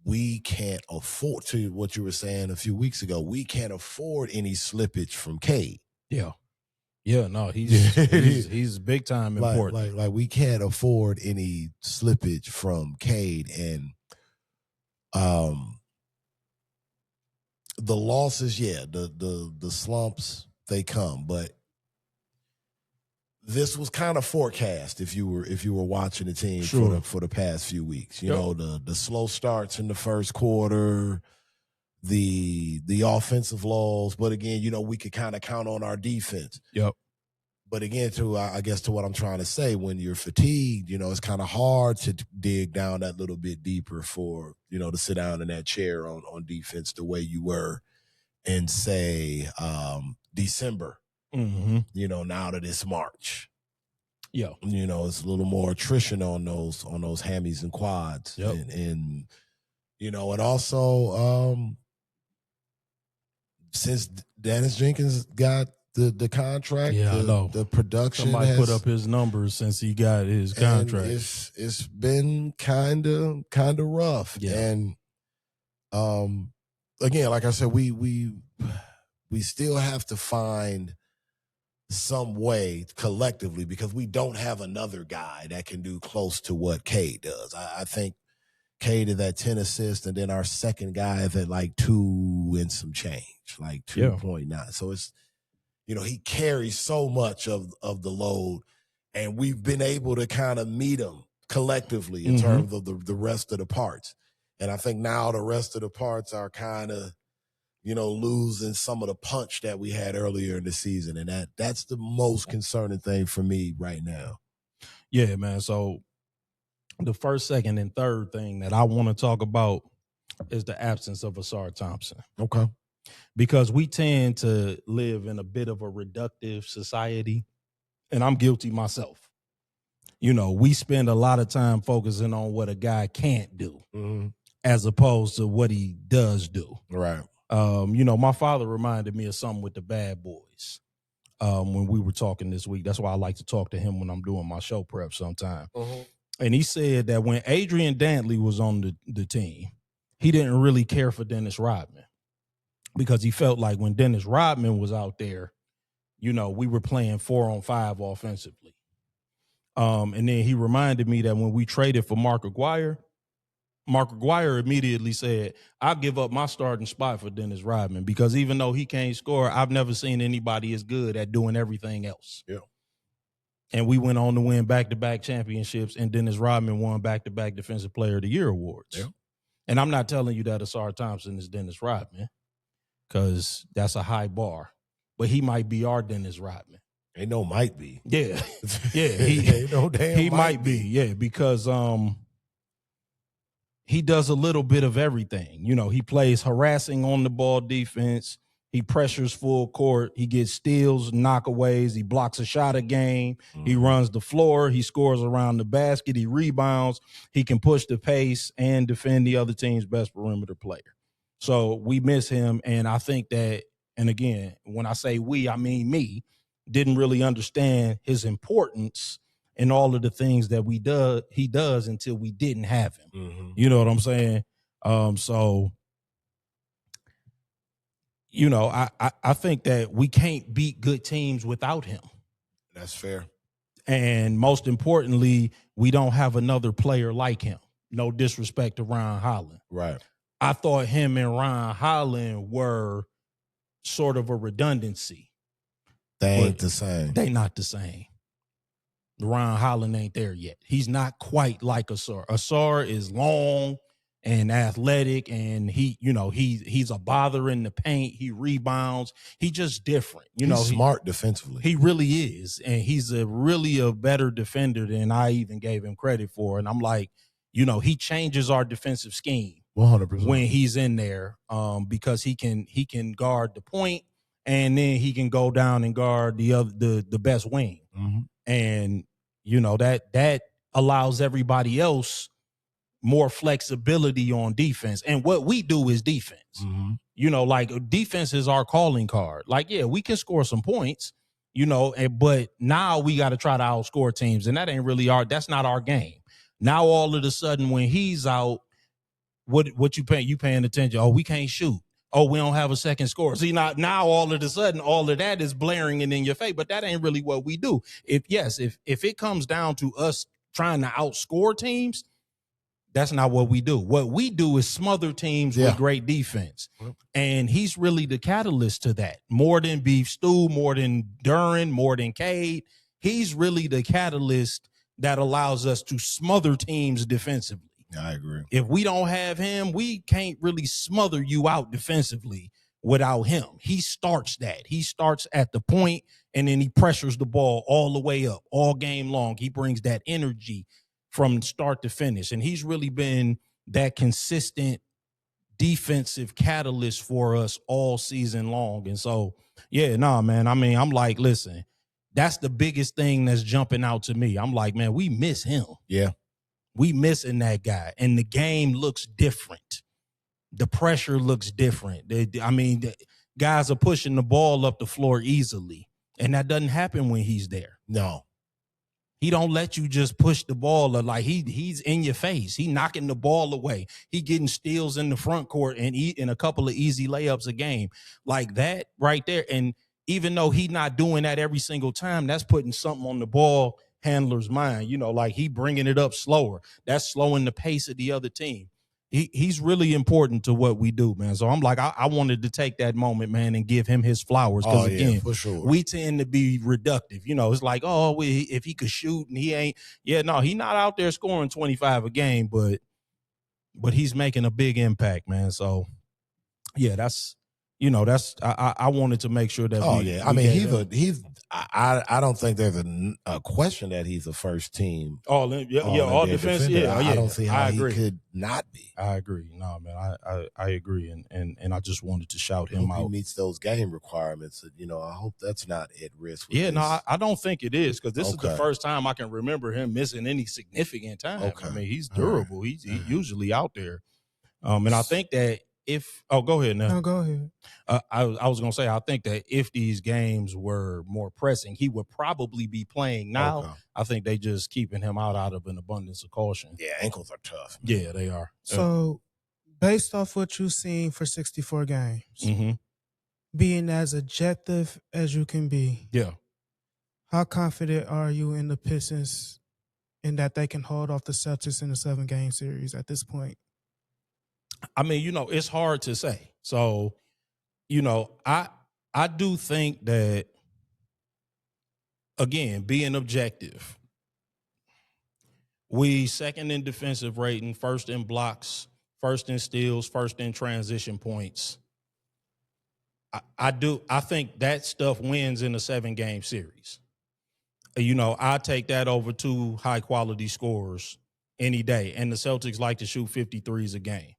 we can't afford, to what you were saying a few weeks ago, we can't afford any slippage from Cade. Yeah. Yeah, no, he's big time important. Like we can't afford any slippage from Cade, and the losses, the slumps, they come, but this was kind of forecast if you were watching the team for the past few weeks. The slow starts in the first quarter, the offensive lulls, but again, we could kind of count on our defense. Yep. But again, to what I'm trying to say, when you're fatigued, it's kind of hard to dig down that little bit deeper for, to sit down in that chair on defense the way you were in, say, December. Mm-hmm. Now that it's March. Yeah. It's a little more attrition on those hammies and quads. Yep. And and also since Dennis Jenkins got the contract, the production, somebody put up his numbers since he got his contract. It's been kind of rough. Yeah. And again, like I said, we still have to find some way collectively, because we don't have another guy that can do close to what Cade does. I think Cade is at 10 assists, and then our second guy is at like 2 and some change, like 2.9. So it's, he carries so much of the load, and we've been able to kind of meet him collectively in terms of the rest of the parts. And I think now the rest of the parts are kind of, losing some of the punch that we had earlier in the season. And that's the most concerning thing for me right now. Yeah, man. So the first, second, and third thing that I want to talk about is the absence of Isiah Thompson. Okay. Because we tend to live in a bit of a reductive society, and I'm guilty myself. We spend a lot of time focusing on what a guy can't do as opposed to what he does do. Right. My father reminded me of something with the Bad Boys when we were talking this week. That's why I like to talk to him when I'm doing my show prep sometime. And he said that when Adrian Dantley was on the team, he didn't really care for Dennis Rodman, because he felt like when Dennis Rodman was out there, we were playing 4-on-5 offensively. And then he reminded me that when we traded for Mark Aguirre immediately said, I'll give up my starting spot for Dennis Rodman, because even though he can't score, I've never seen anybody as good at doing everything else. Yeah. And we went on to win back-to-back championships, and Dennis Rodman won back-to-back Defensive Player of the Year awards. Yeah. And I'm not telling you that Isiah Thompson is Dennis Rodman. because that's a high bar. But he might be our Dennis Rodman. Ain't no might be. Yeah. Yeah. Ain't no damn he might be. Yeah, because he does a little bit of everything. You know, he plays harassing on the ball defense. He pressures full court. He gets steals, knockaways. He blocks a shot a game. He runs the floor. He scores around the basket. He rebounds. He can push the pace and defend the other team's best perimeter player. So we miss him. And I think that, and again, when I say we, I mean me, didn't really understand his importance and all of the things that he does until we didn't have him. Mm-hmm. You know what I'm saying? So, you know, I think that we can't beat good teams without him. That's fair. And most importantly, we don't have another player like him. No disrespect to Ron Holland. Right. I thought him and Ron Holland were sort of a redundancy. They ain't the same. They not the same. Ron Holland ain't there yet. He's not quite like Isiah. Isiah is long and athletic, and he's a bother in the paint. He rebounds. He just different. He's smart defensively. He really is, and he's really a better defender than I even gave him credit for. And I'm like, he changes our defensive scheme 100% when he's in there, because he can guard the point, and then he can go down and guard the best wing. Mm-hmm. And, that allows everybody else more flexibility on defense. And what we do is defense. Mm-hmm. Defense is our calling card. Yeah, we can score some points, but now we got to try to outscore teams. And that ain't really that's not our game. Now, all of a sudden, when he's out, what you paying? You paying attention. Oh, we can't shoot. Oh, we don't have a second score. See, now all of a sudden, all of that is blaring and in your face, but that ain't really what we do. If it comes down to us trying to outscore teams, that's not what we do. What we do is smother teams with great defense. And he's really the catalyst to that. More than Beef Stew, more than Duran, more than Cade. He's really the catalyst that allows us to smother teams defensively. I agree. If we don't have him, we can't really smother you out defensively without him. He starts that. He starts at the point, and then he pressures the ball all the way up all game long. He brings that energy from start to finish, and he's really been that consistent defensive catalyst for us all season long. And so, man, I mean, I'm like, listen, that's the biggest thing that's jumping out to me. I'm like, man, we miss him. Yeah. We missing that guy, and the game looks different. The pressure looks different. The guys are pushing the ball up the floor easily, and that doesn't happen when he's there. No. He don't let you just push the ball. He's in your face. He knocking the ball away. He getting steals in the front court and a couple of easy layups a game. Like that right there. And even though he's not doing that every single time, that's putting something on the ball handler's mind, he bringing it up slower. That's slowing the pace of the other team. He's really important to what we do, man. So I'm like, I wanted to take that moment, man, and give him his flowers. Because again, for sure, we tend to be reductive. It's like, if he could shoot and he ain't, he's not out there scoring 25 a game, but he's making a big impact, man. So that's I wanted to make sure that. I don't think there's a question that he's a first team. All defense. I don't see how he could not be. I agree. No, man, I agree, and I just wanted to shout him out. He meets those game requirements. I hope that's not at risk. I don't think it is, because this is the first time I can remember him missing any significant time. Okay. I mean, he's durable. Right. He's usually out there, and I think that. Go ahead now. No, go ahead. I was going to say, I think that if these games were more pressing, he would probably be playing now. Okay. I think they just keeping him out of an abundance of caution. Yeah, ankles are tough. Yeah, they are. So, based off what you've seen for 64 games, mm-hmm. being as objective as you can be, how confident are you in the Pistons in that they can hold off the Celtics in the 7-game series at this point? I mean, it's hard to say. So, I do think that, again, being objective, we second in defensive rating, first in blocks, first in steals, first in transition points. I think that stuff wins in a 7-game series. I take that over 2 high-quality scorers any day. And the Celtics like to shoot 53s a game.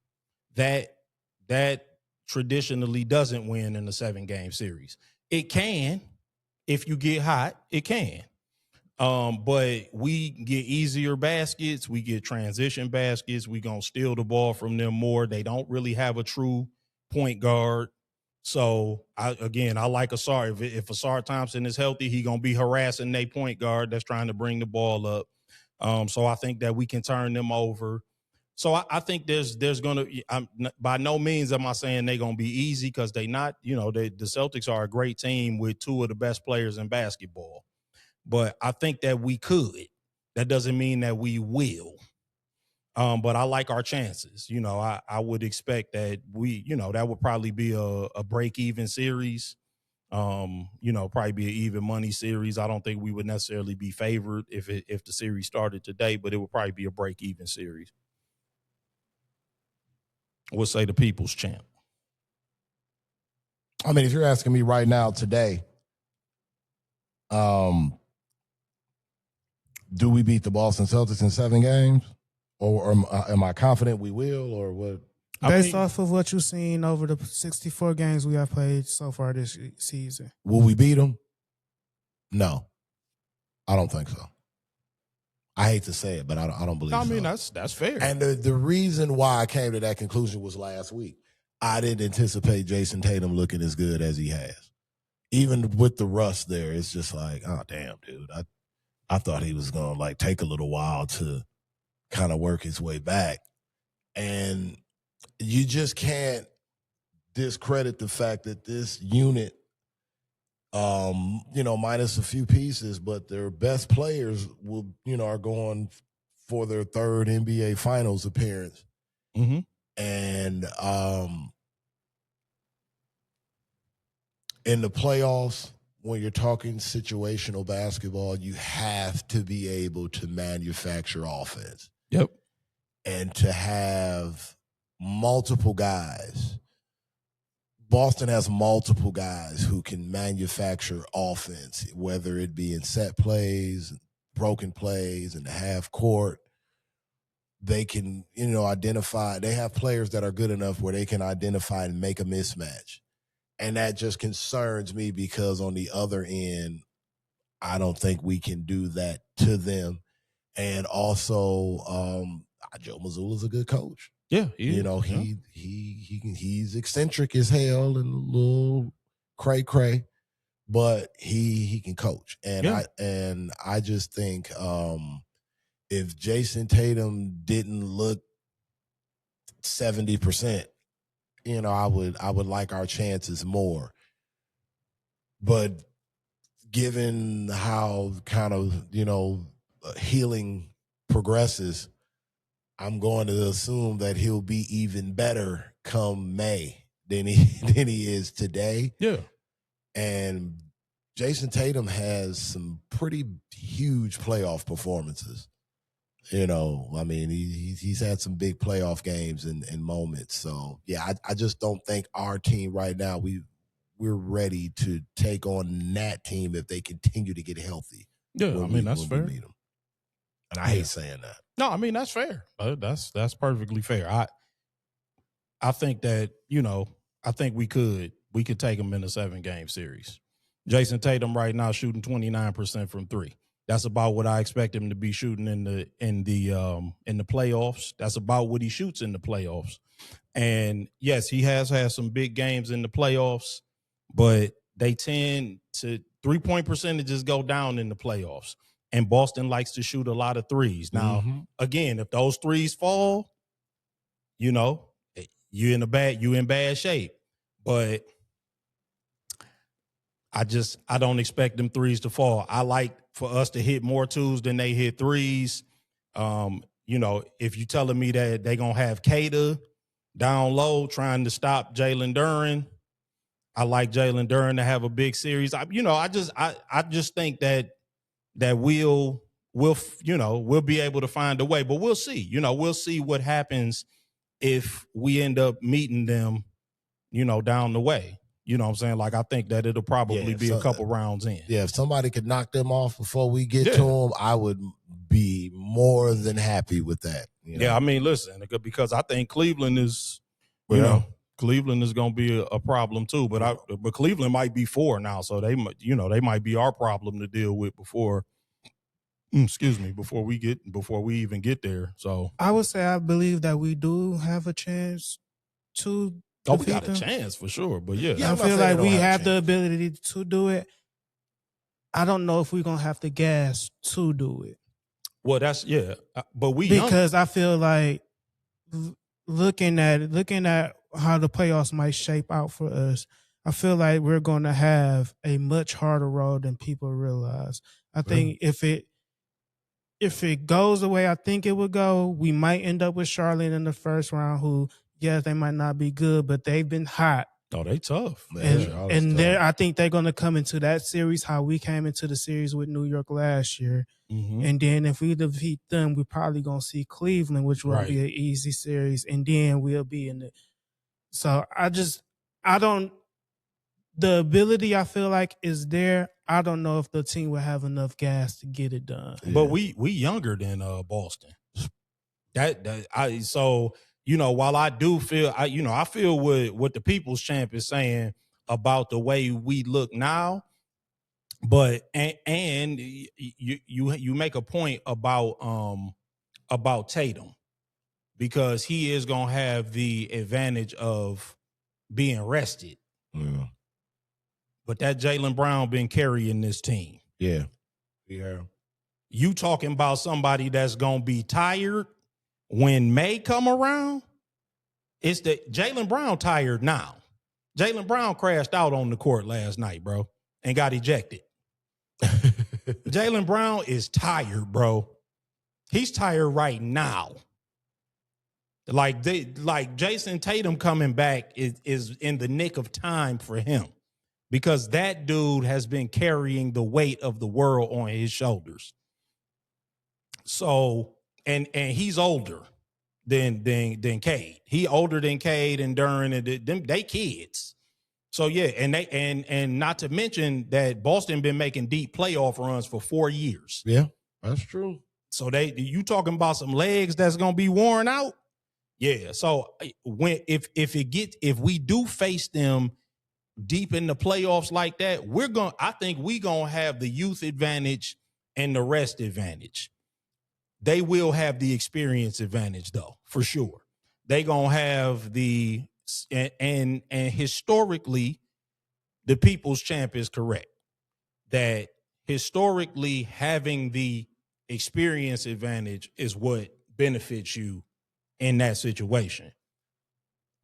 That traditionally doesn't win in a 7-game series. It can. If you get hot, it can. But we get easier baskets. We get transition baskets. We going to steal the ball from them more. They don't really have a true point guard. So, I like Asar. If Asar Thompson is healthy, he going to be harassing their point guard that's trying to bring the ball up. So I think that we can turn them over. So I think there's going to – by no means am I saying they're going to be easy because they not – the Celtics are a great team with 2 of the best players in basketball. But I think that we could. That doesn't mean that we will. But I like our chances. I would expect that that would probably be a break-even series. Probably be an even money series. I don't think we would necessarily be favored if the series started today, but it would probably be a break-even series. We'll say the people's champ. I mean, if you're asking me right now today, do we beat the Boston Celtics in 7 games? Or am I confident we will, or what? Based off of what you've seen over the 64 games we have played so far this season. Will we beat them? No. I don't think so. I hate to say it, but I don't believe so. I mean, that's fair. And the reason why I came to that conclusion was last week. I didn't anticipate Jayson Tatum looking as good as he has. Even with the rust there, it's just like, oh, damn, dude. I thought he was going to, take a little while to kind of work his way back. And you just can't discredit the fact that this unit, minus a few pieces, but their best players are going for their 3rd NBA Finals appearance. Mm-hmm. And in the playoffs, when you're talking situational basketball, you have to be able to manufacture offense. Yep. And to have multiple guys. Boston has multiple guys who can manufacture offense, whether it be in set plays, broken plays, in the half court. They can, identify. They have players that are good enough where they can identify and make a mismatch. And that just concerns me because on the other end, I don't think we can do that to them. And also, Joe Mazzulla's a good coach. Yeah, he's eccentric as hell and a little cray, but he can coach. And I just think if Jayson Tatum didn't look 70%, I would like our chances more. But given how kind of, healing progresses, I'm going to assume that he'll be even better come May than he is today. Yeah. And Jayson Tatum has some pretty huge playoff performances. He's had some big playoff games and moments. So, yeah, I just don't think our team right now, we're ready to take on that team if they continue to get healthy. Yeah, that's fair. And I hate saying that. No, that's fair. That's perfectly fair. I think that, I think we could take them in a 7-game series. Jayson Tatum right now shooting 29% from 3. That's about what I expect him to be shooting in the playoffs. That's about what he shoots in the playoffs. And yes, he has had some big games in the playoffs, but they tend to 3-point percentages go down in the playoffs. And Boston likes to shoot a lot of threes. Now, again, if those threes fall, you in bad shape. But I don't expect them threes to fall. I like for us to hit more twos than they hit threes. If you telling me that they gonna have Cade down low trying to stop Jalen Duren, I like Jalen Duren to have a big series. I just think that we'll be able to find a way, but we'll see. We'll see what happens if we end up meeting them, down the way. You know what I'm saying? Like, I think that it'll probably be a couple rounds in. Yeah, if somebody could knock them off before we get to them, I would be more than happy with that. You know? Yeah, I mean, listen, because I think Cleveland is, you know, Cleveland is going to be a problem too. But but Cleveland might be 4 now, so they might be our problem to deal with before we even get there. So I would say I believe that we do have a chance to. We got a chance for sure, but yeah, I feel like we have the ability to do it. I don't know if we're gonna have the gas to do it. Well, that's but because I feel like looking at how the playoffs might shape out for us, I feel like we're gonna have a much harder road than people realize. I think if it goes the way I think it would go, we might end up with Charlotte in the first round, who, yes, they might not be good, but they've been hot. Oh, they tough. And I think they're going to come into that series how we came into the series with New York last year. Mm-hmm. And then if we defeat them, we're probably going to see Cleveland, which will be an easy series. And then we'll be in it. So the ability I feel like is there. I don't know if the team will have enough gas to get it done. But we younger than Boston. So, you know, while I do feel, I feel what the People's Champ is saying about the way we look now, but and you make a point about Tatum, because he is gonna have the advantage of being rested. Yeah. But that Jaylen Brown been carrying this team. Yeah. You talking about somebody that's gonna be tired when May come around? It's the Jaylen Brown tired now. Jaylen Brown crashed out on the court last night, bro, and got ejected. Jaylen Brown is tired, bro. He's tired right now. Like Jayson Tatum coming back is in the nick of time for him, because that dude has been carrying the weight of the world on his shoulders. So, and he's older than Cade. He older than Cade and Duran, and they kids. So yeah, and not to mention that Boston been making deep playoff runs for 4 years. Yeah, that's true. So you talking about some legs that's gonna be worn out? Yeah. So if we do face them deep in the playoffs like that, I think we gonna have the youth advantage and the rest advantage. They will have the experience advantage, though, for sure. They gonna have and historically, the People's Champ is correct that historically having the experience advantage is what benefits you in that situation.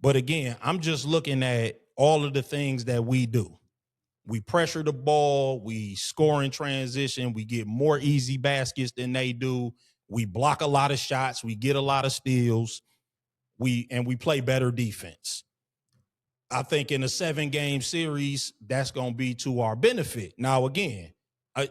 But again, I'm just looking at all of the things that we do. We pressure the ball, we score in transition, we get more easy baskets than they do. We block a lot of shots, we get a lot of steals, we play better defense. I think in a 7-game series, that's going to be to our benefit. Now, again,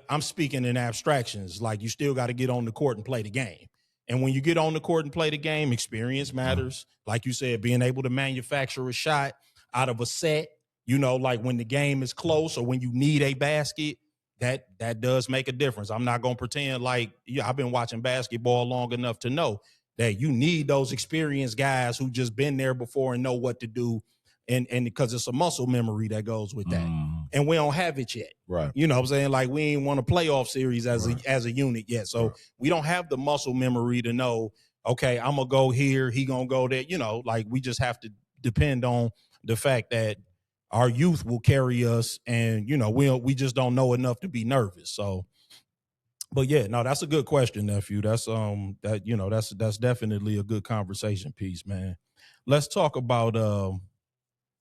I'm speaking in abstractions. Like, you still got to get on the court and play the game. And when you get on the court and play the game, experience matters. Like you said, being able to manufacture a shot out of a set, you know, like when the game is close or when you need a basket, that does make a difference. I'm not going to pretend like, I've been watching basketball long enough to know that you need those experienced guys who just been there before and know what to do. And because it's a muscle memory that goes with that. And we don't have it yet. Right. You know what I'm saying? Like, we ain't won a playoff series as a unit yet. So we don't have the muscle memory to know, okay, I'm going to go here, he going to go there. You know, like, we just have to depend on the fact that our youth will carry us, and, you know, we just don't know enough to be nervous. So, but yeah, no, that's a good question, nephew. That's that's definitely a good conversation piece, man. Let's talk about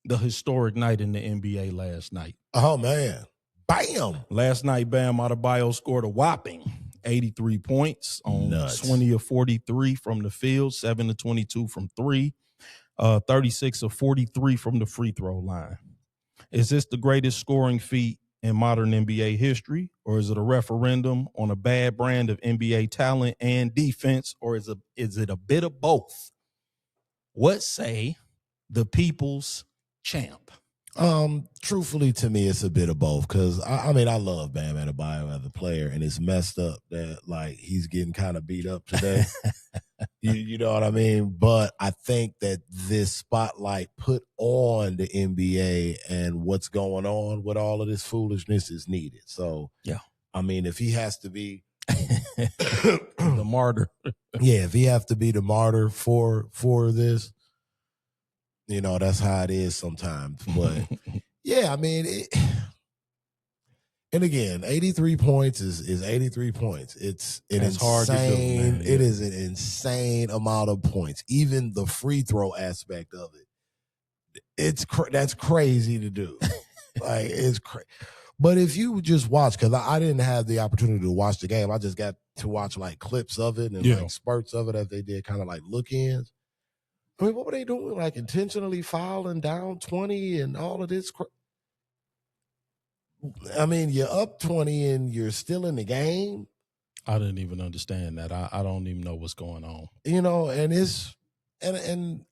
the historic night in the NBA last night. Oh, man. Bam. Last night, Bam Adebayo scored a whopping 83 points on 20 of 43 from the field, 7 of 22 from 3, 36 of 43 from the free throw line. Is this the greatest scoring feat in modern NBA history, or is it a referendum on a bad brand of NBA talent and defense, or is it a bit of both? What say the People's Champ? Truthfully, to me, it's a bit of both. Because I mean, I love Bam Adebayo as a player, and it's messed up that like he's getting kind of beat up today. You know what I mean? But I think that this spotlight put on the NBA and what's going on with all of this foolishness is needed. So yeah, I mean, if he has to be the martyr, yeah, if he have to be the martyr for this. You know, that's how it is sometimes. But, yeah, I mean, and again, 83 points is 83 points. It's an insane, hard to do, man. Yeah. It is an insane amount of points. Even the free throw aspect of it, that's crazy to do. Like, it's crazy. But if you just watch, because I didn't have the opportunity to watch the game. I just got to watch, like, clips of it and, like, spurts of it as they did kind of, like, look-ins. I mean, what were they doing? Like intentionally fouling down 20 and all of this? I mean, you're up 20 and you're still in the game. I didn't even understand that. I don't even know what's going on. You know, and it's and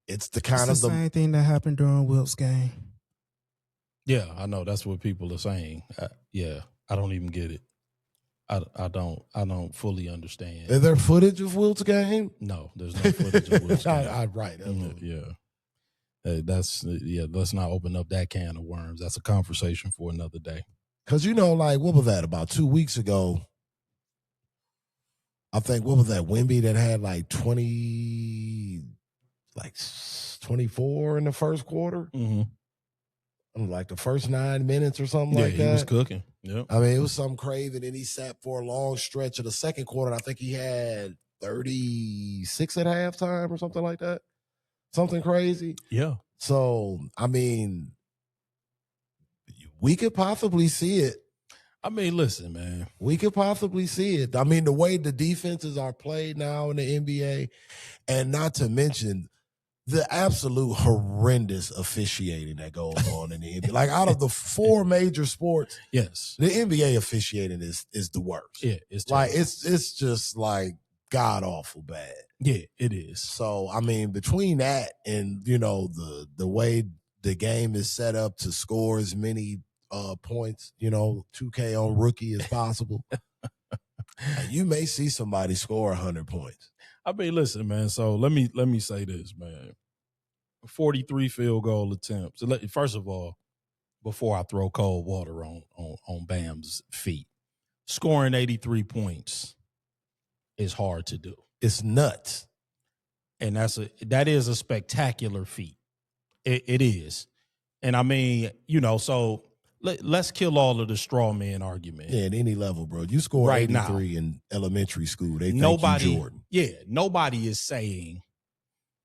it's the kind of the same thing that happened during Wilt's game. Yeah, I know. That's what people are saying. Yeah, I don't even get it. I don't fully understand. Is there footage of Wilt's game? No, there's no footage of Wilt's game. Right. Let's not open up that can of worms. That's a conversation for another day. Because, you know, like, what was that? About 2 weeks ago, I think, what was that? Wemby that had like 24 in the first quarter? Mm-hmm. Like the first 9 minutes or something like that. Yeah, he was cooking. Yep. I mean, it was something crazy. Then he sat for a long stretch of the second quarter. And I think he had 36 at halftime or something like that. Something crazy. Yeah. So, I mean, we could possibly see it. I mean, listen, man. We could possibly see it. I mean, the way the defenses are played now in the NBA, and not to mention the absolute horrendous officiating that goes on in the NBA. Like, out of the 4 major sports, yes, the NBA officiating is the worst. Yeah, it's like it's just like god awful bad. Yeah, it is. So I mean, between that and, you know, the way the game is set up to score as many points, you know, 2K on rookie as possible, you may see somebody score 100 points. I mean, listen, man. So let me say this, man. 43 field goal attempts. First of all, before I throw cold water on Bam's feet, scoring 83 points is hard to do. It's nuts, and that is a spectacular feat. It is, and I mean, you know, so let's kill all of the straw man argument. Yeah, at any level, bro. You score right 83 in elementary school, they think you Jordan. Yeah, nobody is saying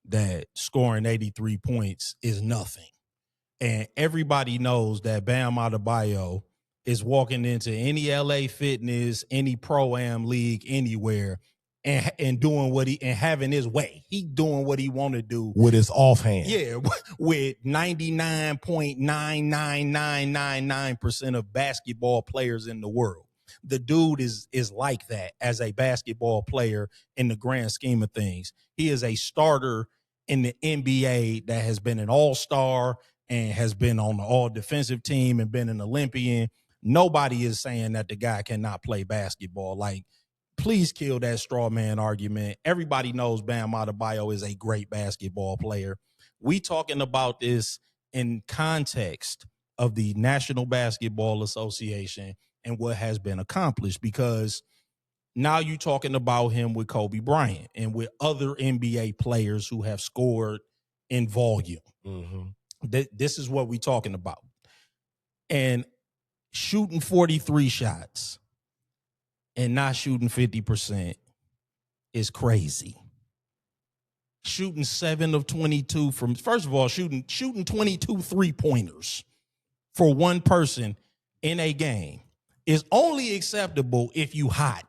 that scoring 83 points is nothing. And everybody knows that Bam Adebayo is walking into any LA Fitness, any Pro-Am league, anywhere, and doing what and having his way. He doing what he want to do with his offhand. Yeah, with 99.99999% of basketball players in the world. The dude is like that as a basketball player in the grand scheme of things. He is a starter in the NBA that has been an all-star and has been on the all-defensive team and been an Olympian. Nobody is saying that the guy cannot play basketball. Like, please kill that straw man argument. Everybody knows Bam Adebayo is a great basketball player. We talking about this in context of the National Basketball Association and what has been accomplished, because now you're talking about him with Kobe Bryant and with other NBA players who have scored in volume. Mm-hmm. This is what we're talking about. And shooting 43 shots and not shooting 50% is crazy. Shooting 7 of 22 from, first of all, shooting 22 3-pointers for one person in a game is only acceptable if you hot.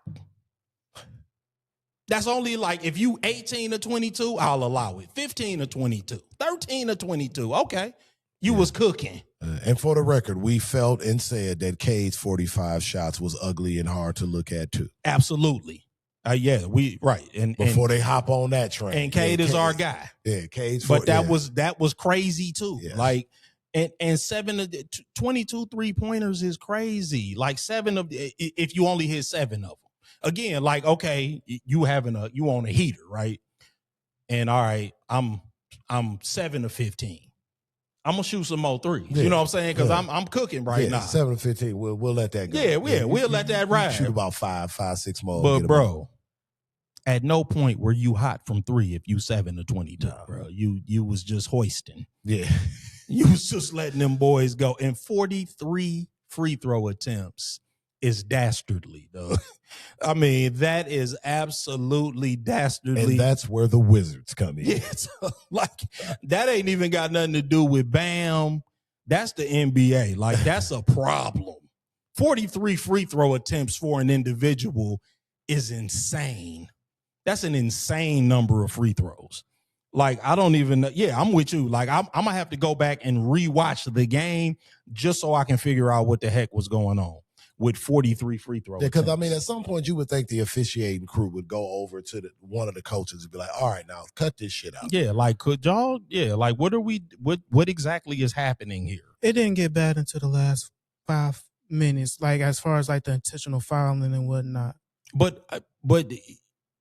That's only like if you 18 or 22, I'll allow it. 15 or 22, 13 or 22. Okay. You was cooking. And for the record, we felt and said that Cade's 45 shots was ugly and hard to look at too. Absolutely. Yeah, right. And before they hhop on that train. And Cade is our guy. Yeah, Cade. But that was crazy too. Yes. Like, and 22 3-pointers is crazy. Like 7 of if you only hit 7 of them. Again, like, okay, you on a heater, right? And all right, I'm 7 of 15. I'm gonna shoot some more threes. Yeah. You know what I'm saying? Because I'm cooking right now. 7 of 15. We'll let that go. Yeah, we'll let that ride. Shoot about 5, 6 more. But bro, at no point were you hot from 3 if you 7 of 22, bro. You was just hoisting. Yeah. You was just letting them boys go. And 43 free throw attempts is dastardly, though. I mean, that is absolutely dastardly. And that's where the Wizards come in. Yeah, so, like, that ain't even got nothing to do with Bam. That's the NBA. Like, that's a problem. 43 free throw attempts for an individual is insane. That's an insane number of free throws. Like, I don't even know. Yeah, I'm with you. Like, I'm going to have to go back and rewatch the game just so I can figure out what the heck was going on with 43 free throws. Yeah, because, I mean, at some point you would think the officiating crew would go over to one of the coaches and be like, all right, now cut this shit out. Yeah, like, could y'all, like, what exactly is happening here? It didn't get bad until the last 5 minutes, like, as far as, like, the intentional fouling and whatnot. But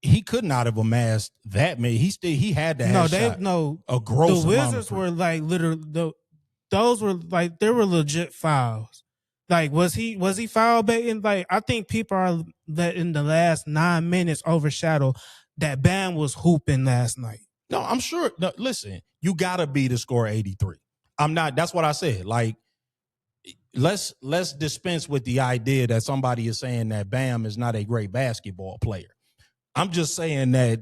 he could not have amassed that many. He had to have a gross. The Wizards were like literally those were like they were legit fouls. Like was he foul baiting? Like I think people are letting the last 9 minutes overshadow that Bam was hooping last night. No, I'm sure. No, listen, you gotta be to score 83. I'm not. That's what I said. Like let's dispense with the idea that somebody is saying that Bam is not a great basketball player. I'm just saying that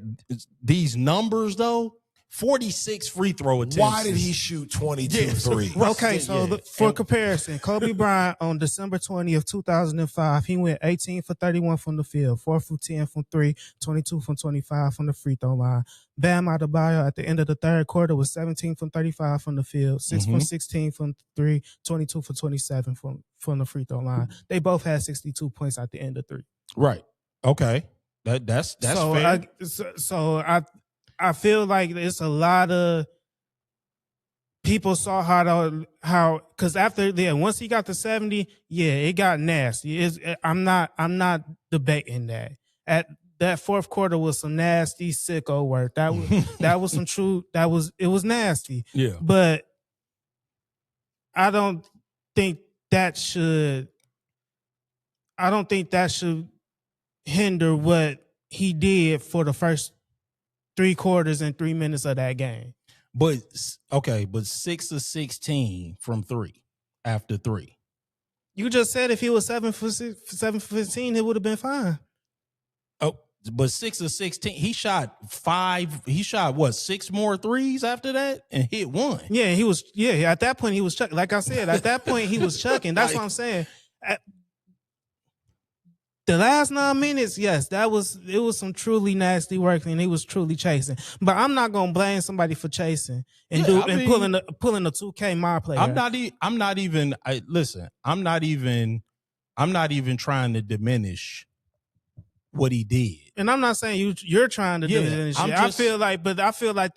these numbers, though, 46 free throw attempts. Why did he shoot 22 threes? Okay, so for comparison, Kobe Bryant on December 20th, 2005, he went 18 for 31 from the field, 4 for 10 from 3, 22 from 25 from the free throw line. Bam Adebayo at the end of the third quarter was 17 from 35 from the field, 6 from 16 from 3, 22 for 27 from the free throw line. They both had 62 points at the end of 3. Right. Okay. That's so fair. I feel like it's a lot of people saw how because after once he got to 70, it got nasty. I'm not debating that. At that fourth quarter was some nasty sicko work. That was some true. It was nasty. Yeah, but I don't think that should hinder what he did for the first 3 quarters and 3 minutes of that game. But 6 of 16 from 3 after 3. You just said if he was 7 for 15, it would have been fine. Oh, but 6 of 16, he shot 6 more threes after that and hit 1. Yeah, at that point he was chucking. Like I said, at that point he was chucking. That's what I'm saying. The last 9 minutes, yes, it was some truly nasty work, and he was truly chasing. But I'm not gonna blame somebody for chasing and pulling the 2K my player. I'm not even trying to diminish what he did. And I'm not saying you're trying to diminish it. I feel like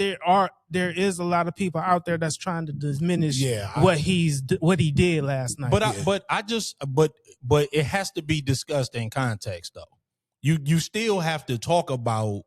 there is a lot of people out there that's trying to diminish what he did last night. But it has to be discussed in context, though. You still have to talk about.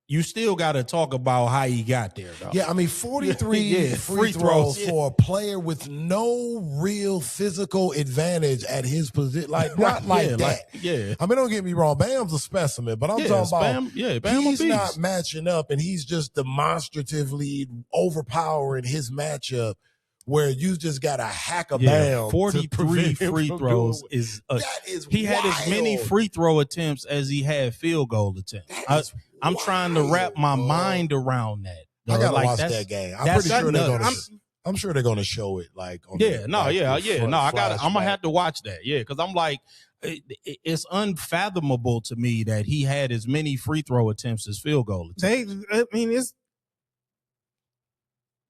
You still got to talk about how he got there, though. Yeah, I mean, 43 free throws for a player with no real physical advantage at his position. Like, not like that. I mean, don't get me wrong. Bam's a specimen, but I'm talking about Bam he's not matching up, and he's just demonstratively overpowering his matchup where you just got to hack a Bam. 43 free throws is he had as many free throw attempts as he had field goal attempts. I'm trying to wrap my mind around that. I gotta watch that game. I'm pretty sure they're gonna. I'm sure they're gonna show it. Like, on I'm gonna have to watch that. Yeah, because I'm like, it's unfathomable to me that he had as many free throw attempts as field goal attempts.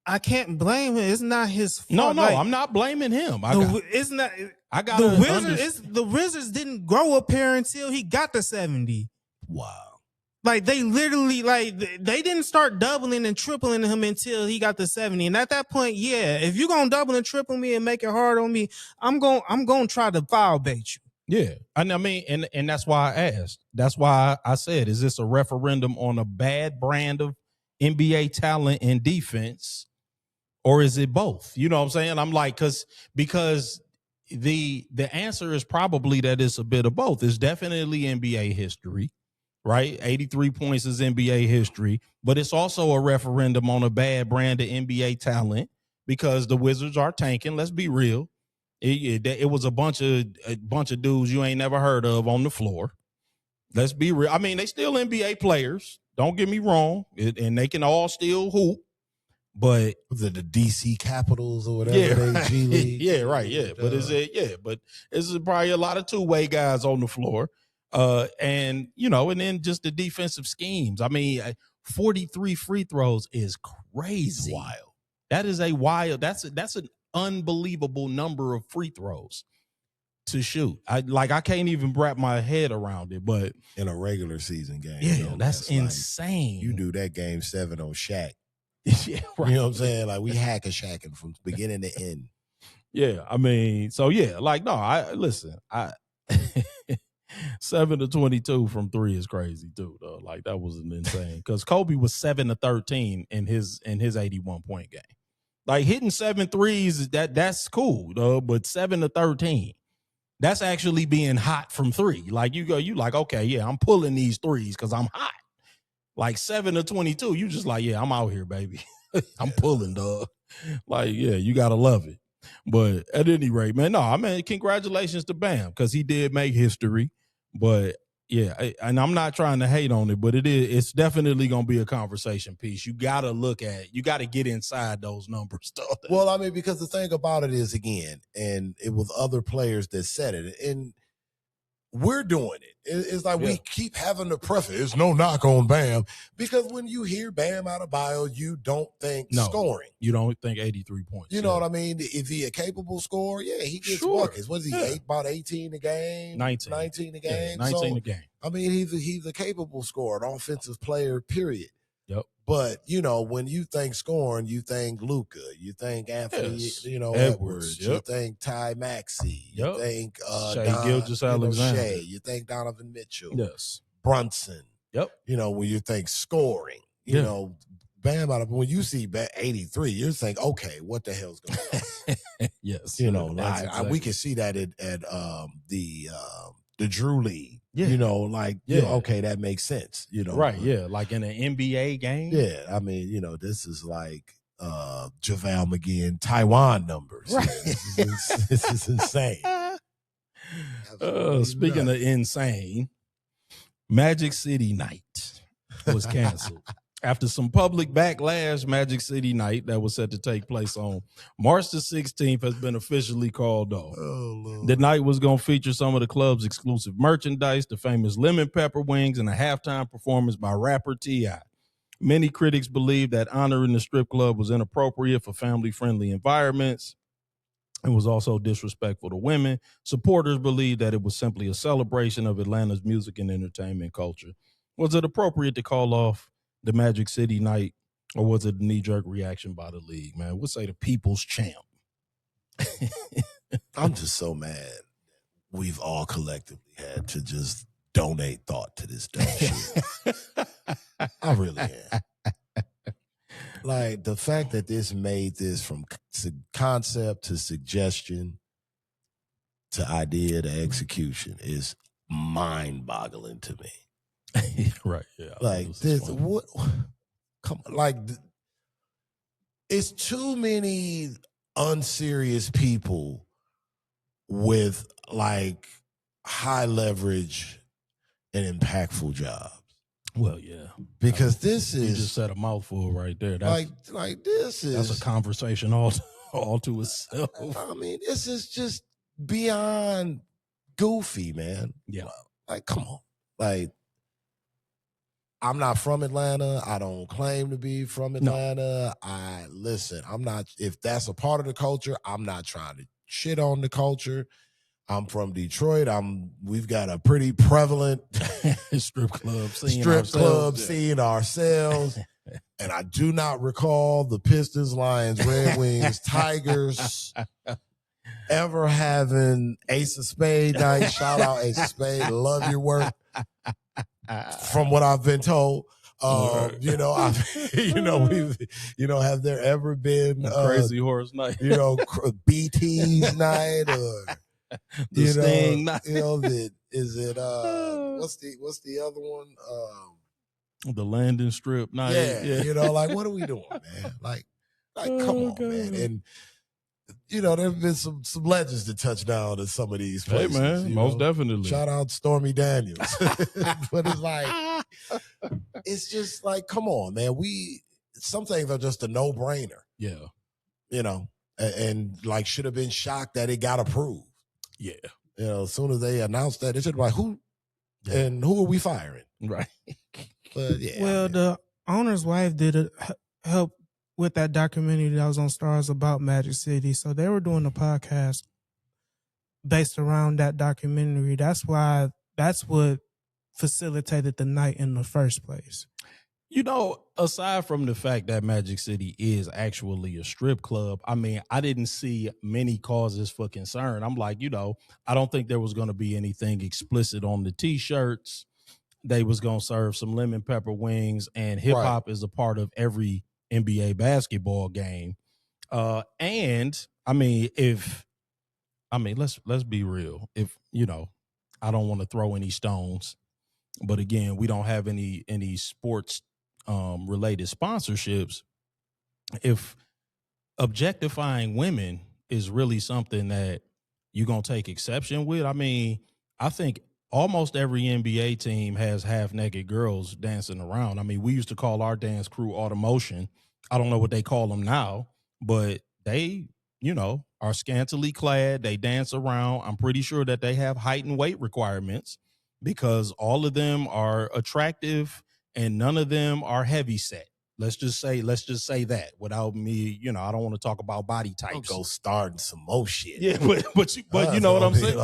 I can't blame him. It's not his fault. No, I'm not blaming him. The Wizards didn't grow up here until he got to 70. Wow. Like, they literally, like, they didn't start doubling and tripling him until he got to 70. And at that point, yeah, if you're going to double and triple me and make it hard on me, I'm going to try to foul bait you. Yeah. And I mean, and that's why I asked. That's why I said, is this a referendum on a bad brand of NBA talent and defense, or is it both? You know what I'm saying? I'm like, because the answer is probably that it's a bit of both. It's definitely NBA history. Right? 83 points is NBA history, but it's also a referendum on a bad brand of NBA talent because the Wizards are tanking. Let's be real. It was a bunch of dudes you ain't never heard of on the floor. Let's be real. I mean, they still NBA players. Don't get me wrong. And they can all still hoop. But was it the DC Capitals or whatever? Yeah, G League? Yeah, right. Yeah. But it's probably a lot of two-way guys on the floor. And then just the defensive schemes. I mean, 43 free throws is crazy. Wild. That is that's an unbelievable number of free throws to shoot. I can't even wrap my head around it, but in a regular season game. Yeah, that's insane. Like, you do that game 7 on Shaq. Yeah, right. You know what I'm saying? Like, we hack a Shaqing from beginning to end. Yeah, I mean, so yeah, like, no, I 7 to 22 from 3 is crazy too, though. Like, that was an insane, because Kobe was 7 to 13 in his 81-point game. Like, hitting 7 threes, that's cool, though, but 7 to 13, that's actually being hot from 3. Like, you like, okay, yeah, I'm pulling these threes because I'm hot. Like, 7 to 22, you just like, yeah, I'm out here, baby. I'm pulling, dog. Like, yeah, you gotta love it. But at any rate, man, no, I mean, congratulations to Bam, because he did make history. But yeah, and I'm not trying to hate on it, but it's definitely gonna be a conversation piece. You gotta get inside those numbers, though. Well, I mean, because the thing about it is, again, and it was other players that said it, and we're doing it. It's like we keep having to preface. It's no knock on Bam, because when you hear Bam Adebayo, you don't think scoring. You don't think 83 points. You know what I mean? Is he a capable scorer? Yeah, he gets buckets. What is he? About 18 a game? 19 a game. Yeah, 19 a game. I mean, he's a capable scorer, an offensive player, period. Yep. But, when you think scoring, you think Luka, you think Anthony, Edwards, you think Ty Maxey, you think Shai Gilgeous-Alexander, you think Donovan Mitchell, yes, Brunson. Yep. When you think scoring, you know, Bam out of, when you see 83, you're saying, okay, what the hell's going on? Yes. We can see that at the Drew League. Yeah. Okay, that makes sense. Right, yeah. Like in an NBA game. Yeah. I mean, this is like JaVale McGee in Taiwan numbers. Right. This is insane. Speaking of insane, Magic City Night was canceled. After some public backlash, Magic City Night that was set to take place on March the 16th has been officially called off. Oh, Lord. The night was going to feature some of the club's exclusive merchandise, the famous lemon pepper wings, and a halftime performance by rapper T.I. Many critics believe that honoring the strip club was inappropriate for family-friendly environments and was also disrespectful to women. Supporters believe that it was simply a celebration of Atlanta's music and entertainment culture. Was it appropriate to call off the Magic City Night, or was it a knee-jerk reaction by the league, man? We'll say the people's champ. I'm just so mad. We've all collectively had to just donate thought to this dumb shit. I really am. Like, the fact that this made this from concept to suggestion to idea to execution is mind-boggling to me. Right, yeah. Like, this, what? Come on, like, it's too many unserious people with like high leverage and impactful jobs. Well, yeah, because this is, you just said a mouthful right there. That's, that's a conversation all to itself. I mean, this is just beyond goofy, man. Yeah, like, come on, like. I'm not from Atlanta. I don't claim to be from Atlanta. I'm not, if that's a part of the culture, I'm not trying to shit on the culture. I'm from Detroit. We've got a pretty prevalent strip club scene ourselves. And I do not recall the Pistons, Lions, Red Wings, Tigers ever having Ace of Spades night. Shout out Ace of Spades. Love your work. From what I've been told. Have there ever been Crazy Horse Night? BT's night or the Sting night? Is it what's the other one? The Landing Strip night. Yeah. What are we doing, man? Like come on, man. And there've been some legends to touch down in some of these places. Hey, man, most definitely. Shout out Stormy Daniels. But it's just like, come on, man. Some things are just a no-brainer. Yeah. And should have been shocked that it got approved. Yeah. As soon as they announced that, they should be like, who are we firing? Right. But yeah. Well, the owner's wife did help with that documentary that was on Stars about Magic City. So they were doing a podcast based around that documentary. That's what facilitated the night in the first place. Aside from the fact that Magic City is actually a strip club, I mean, I didn't see many causes for concern. I'm like, I don't think there was going to be anything explicit on the T-shirts. They was going to serve some lemon pepper wings, and hip hop is a part of every NBA basketball game. And I mean, let's be real. If, I don't want to throw any stones, but again, we don't have any sports related sponsorships. If objectifying women is really something that you're going to take exception with, I mean, I think almost every NBA team has half-naked girls dancing around. I mean, we used to call our dance crew Automotion. I don't know what they call them now, but they, are scantily clad. They dance around. I'm pretty sure that they have height and weight requirements because all of them are attractive and none of them are heavy set. Let's just say that without me, I don't want to talk about body types. Go starting some more shit. Yeah, but you know what I'm saying?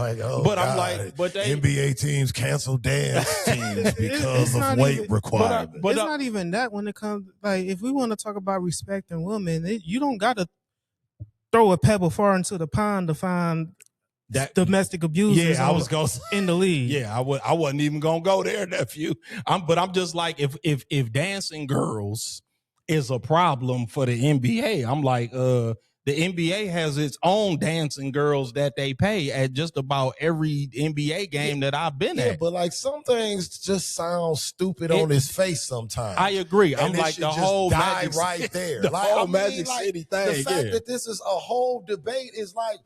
But I'm like, but they NBA teams cancel dance teams because of weight requirements. But it's not even that when it comes, if we want to talk about respecting women, you don't got to throw a pebble far into the pond to find that domestic abuse. Yeah, I was going in the league. Yeah, I wasn't even gonna go there, nephew. But I'm just like, if dancing girls is a problem for the NBA, I'm like, the NBA has its own dancing girls that they pay at just about every NBA game that I've been at. But some things just sound stupid on his face sometimes. I agree. And I'm like the whole Magic right there. The whole Magic City thing. The fact that this is a whole debate is why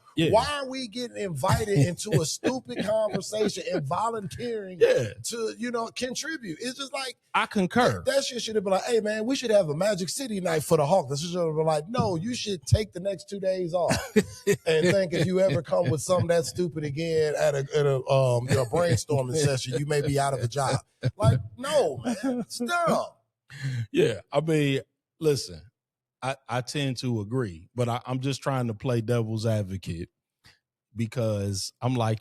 are we getting invited into a stupid conversation and volunteering to contribute? It's just like, I concur. That shit should have been like, hey man, we should have a Magic City night for the Hawks. This should have been like, no, you should take the next 2 days off and think if you ever come with something that stupid again at a brainstorming session, you may be out of a job. Like, no, man, it's dumb. Yeah, I mean, listen, I tend to agree, but I'm just trying to play devil's advocate because I'm like,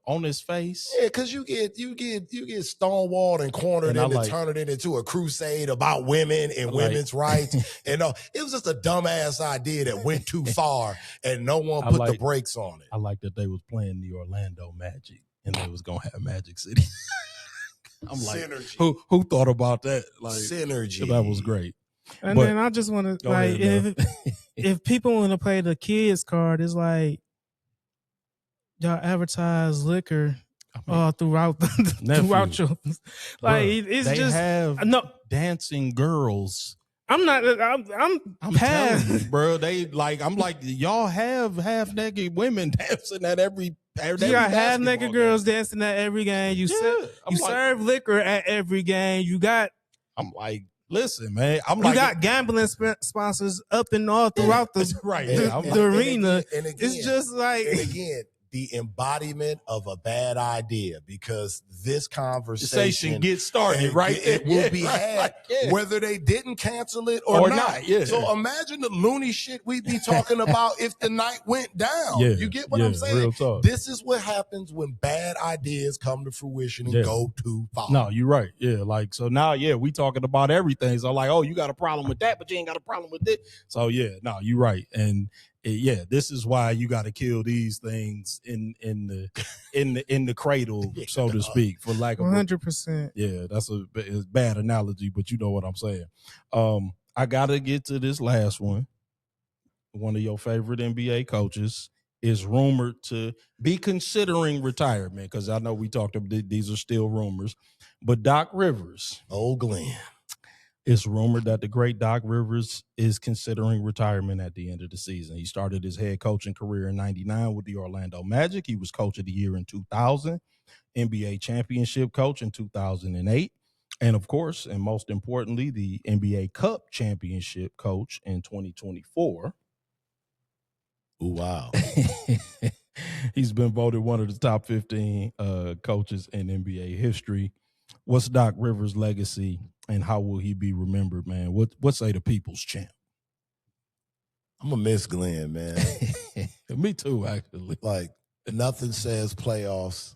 on his face. Yeah, because you get stonewalled and cornered and turn it into a crusade about women and women's rights. And it was just a dumbass idea that went too far and no one put the brakes on it. I like that they was playing the Orlando Magic and they was gonna have Magic City. I'm like, synergy. Who thought about that? Like synergy. That was great. And then I just want to if people want to play the kids card, it's like y'all advertise liquor throughout your it's they just have dancing girls. I'm past, telling you, bro. They I'm like, y'all have half-naked women dancing at every you got half-naked girls dancing at every game. You serve liquor at every game. I'm like, listen, man. You got gambling sponsors up and all throughout the arena. And again, it's just like, and again, the embodiment of a bad idea, because this conversation gets started, right? It will be had whether they didn't cancel it or not. Yeah. So imagine the loony shit we'd be talking about if the night went down. Yeah, you get what I'm saying? Real talk. This is what happens when bad ideas come to fruition and go too far. No, you're right. Yeah, like, so now, we talking about everything. So like, oh, you got a problem with that, but you ain't got a problem with it. So yeah, no, you're right. And this is why you got to kill these things in the cradle, so to speak, for lack of 100%. Yeah, that's a bad analogy, but you know what I'm saying. I got to get to this last one. One of your favorite NBA coaches is rumored to be considering retirement, because I know we talked about these are still rumors, but Doc Rivers. Oh, Glenn. It's rumored that the great Doc Rivers is considering retirement at the end of the season. He started his head coaching career in 99 with the Orlando Magic. He was coach of the year in 2000, NBA championship coach in 2008. And of course, and most importantly, the NBA Cup championship coach in 2024. Ooh, wow. He's been voted one of the top 15 coaches in NBA history. What's Doc Rivers' legacy, and how will he be remembered, man? What say the people's champ? I'm going to miss Glenn, man. Me too, actually. Like, nothing says playoffs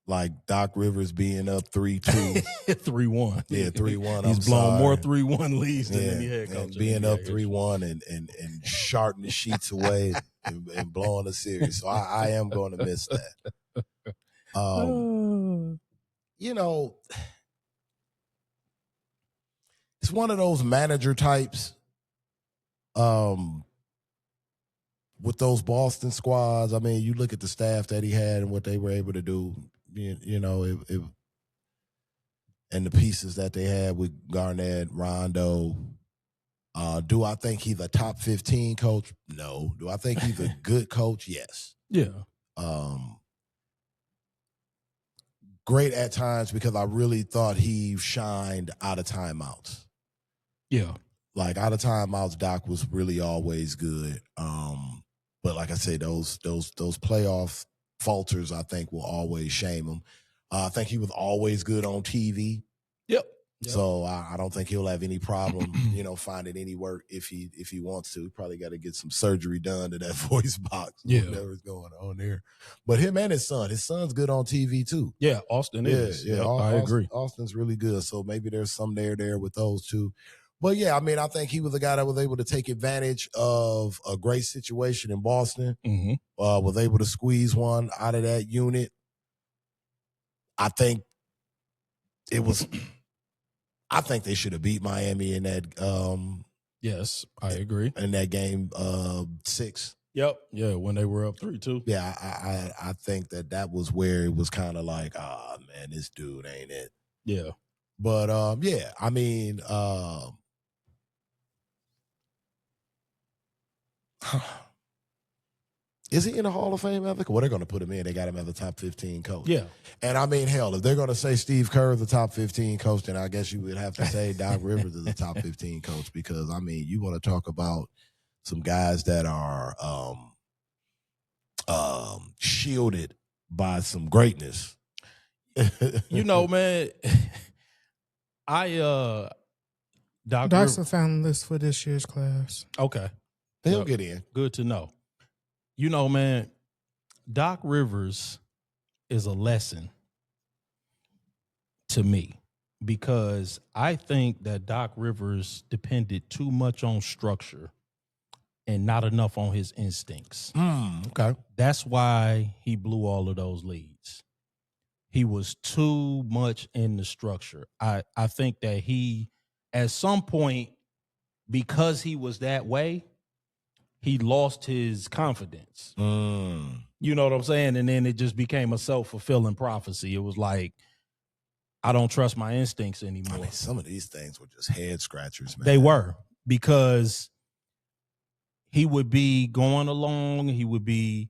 like Doc Rivers being up 3-2. 3-1. Yeah, 3-1. He's blown more 3-1 leads than any head coach. And being up 3-1 and sharting the sheets away and blowing the series. So I am going to miss that. You know, it's one of those manager types with those Boston squads. I mean, you look at the staff that he had and what they were able to do, you know, and the pieces that they had with Garnett, Rondo. Do I think he's a top 15 coach? No. Do I think he's a good coach? Yes. Yeah. Great at times, because I really thought he shined out of timeouts. Yeah. Like, out of timeouts, Doc was really always good. But like I say, those playoff falters, I think, will always shame him. I think he was always good on TV. Yep. So I don't think he'll have any problem, finding any work if he wants to. He probably got to get some surgery done to that voice box, whatever's going on there. But him and his son's good on TV too. Yeah, Austin is. Yeah, I agree. Austin's really good. So maybe there's some there with those two. But yeah, I mean, I think he was a guy that was able to take advantage of a great situation in Boston. Mm-hmm. Was able to squeeze one out of that unit. I think they should have beat Miami in that. Yes, I agree. In that game 6. Yep. Yeah, when they were up 3-2. Yeah, I think that was where it was kind of like, man, this dude ain't it. Yeah. But yeah, I mean, is he in the Hall of Fame ever? Well, they're going to put him in. They got him as a top 15 coach. Yeah. And I mean, hell, if they're going to say Steve Kerr is the top 15 coach, then I guess you would have to say Doc Rivers is the top 15 coach, because, I mean, you want to talk about some guys that are shielded by some greatness. Man, Doc's a finalist for this year's class. Okay. He'll get in. Good to know. Man, Doc Rivers is a lesson to me, because I think that Doc Rivers depended too much on structure and not enough on his instincts. Okay. That's why he blew all of those leads. He was too much in the structure. I think that he, at some point, because he was that way, he lost his confidence. You know what I'm saying? And then it just became a self-fulfilling prophecy. It was like, I don't trust my instincts anymore. I mean, some of these things were just head scratchers, man. They were, because he would be going along, he would be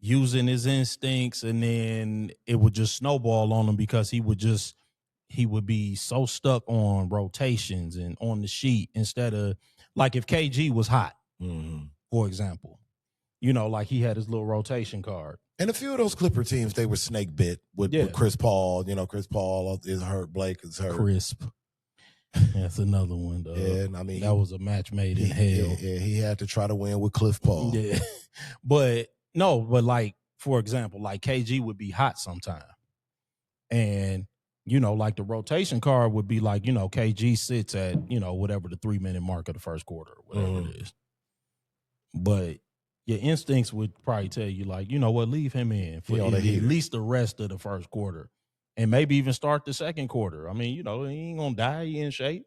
using his instincts, and then it would just snowball on him, because he would be so stuck on rotations and on the sheet, instead of, like, if KG was hot, for example, like he had his little rotation card. And a few of those Clipper teams, they were snake bit with Chris Paul. You know, Chris Paul is hurt. Blake is hurt. Crisp. That's another one, though. Yeah, I mean, that was a match made in hell. Yeah, he had to try to win with Cliff Paul. Yeah, but like, for example, like KG would be hot sometime, and like the rotation card would be like, KG sits at whatever the 3-minute mark of the first quarter, or whatever it is. But your instincts would probably tell you, like, what, leave him in for at least the rest of the first quarter. And maybe even start the second quarter. I mean, he ain't going to die. He in shape.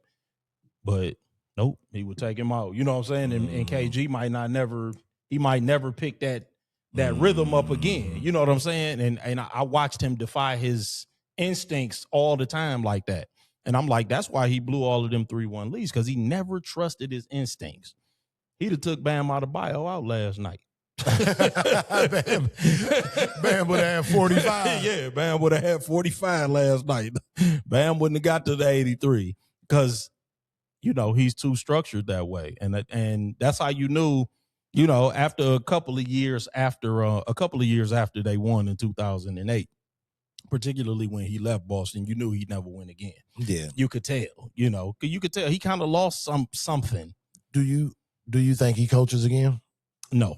But, nope, he would take him out. You know what I'm saying? And KG might never pick that rhythm up again. You know what I'm saying? And I watched him defy his instincts all the time like that. And I'm like, that's why he blew all of them 3-1 leads, because he never trusted his instincts. He'd have took Bam Adebayo out last night. Bam would have had 45. Yeah, Bam would have had 45 last night. Bam wouldn't have got to the 83 because, he's too structured that way. And that's how you knew, after a couple of years after they won in 2008, particularly when he left Boston, you knew he'd never win again. Yeah. You could tell, you could tell he kind of lost something. Do you think he coaches again? No.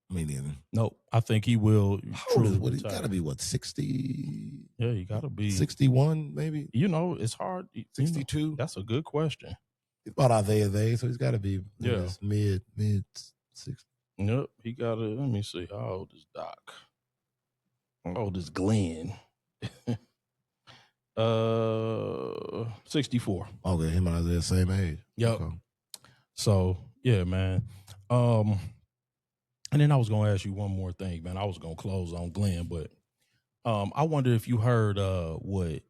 Me neither. No, I think he will. He's got to be, 60? Yeah, he got to be 61, maybe. It's hard. 62. That's a good question. He's about Isaiah's age, so he's got to be mid 60. Yep, he got to. Let me see. How old is Doc? How old is Glenn? 64. Okay, him and Isaiah same age. Yep. Okay. So yeah, man. And then I was gonna ask you one more thing, man. I was gonna close on Glenn, but I wonder if you heard what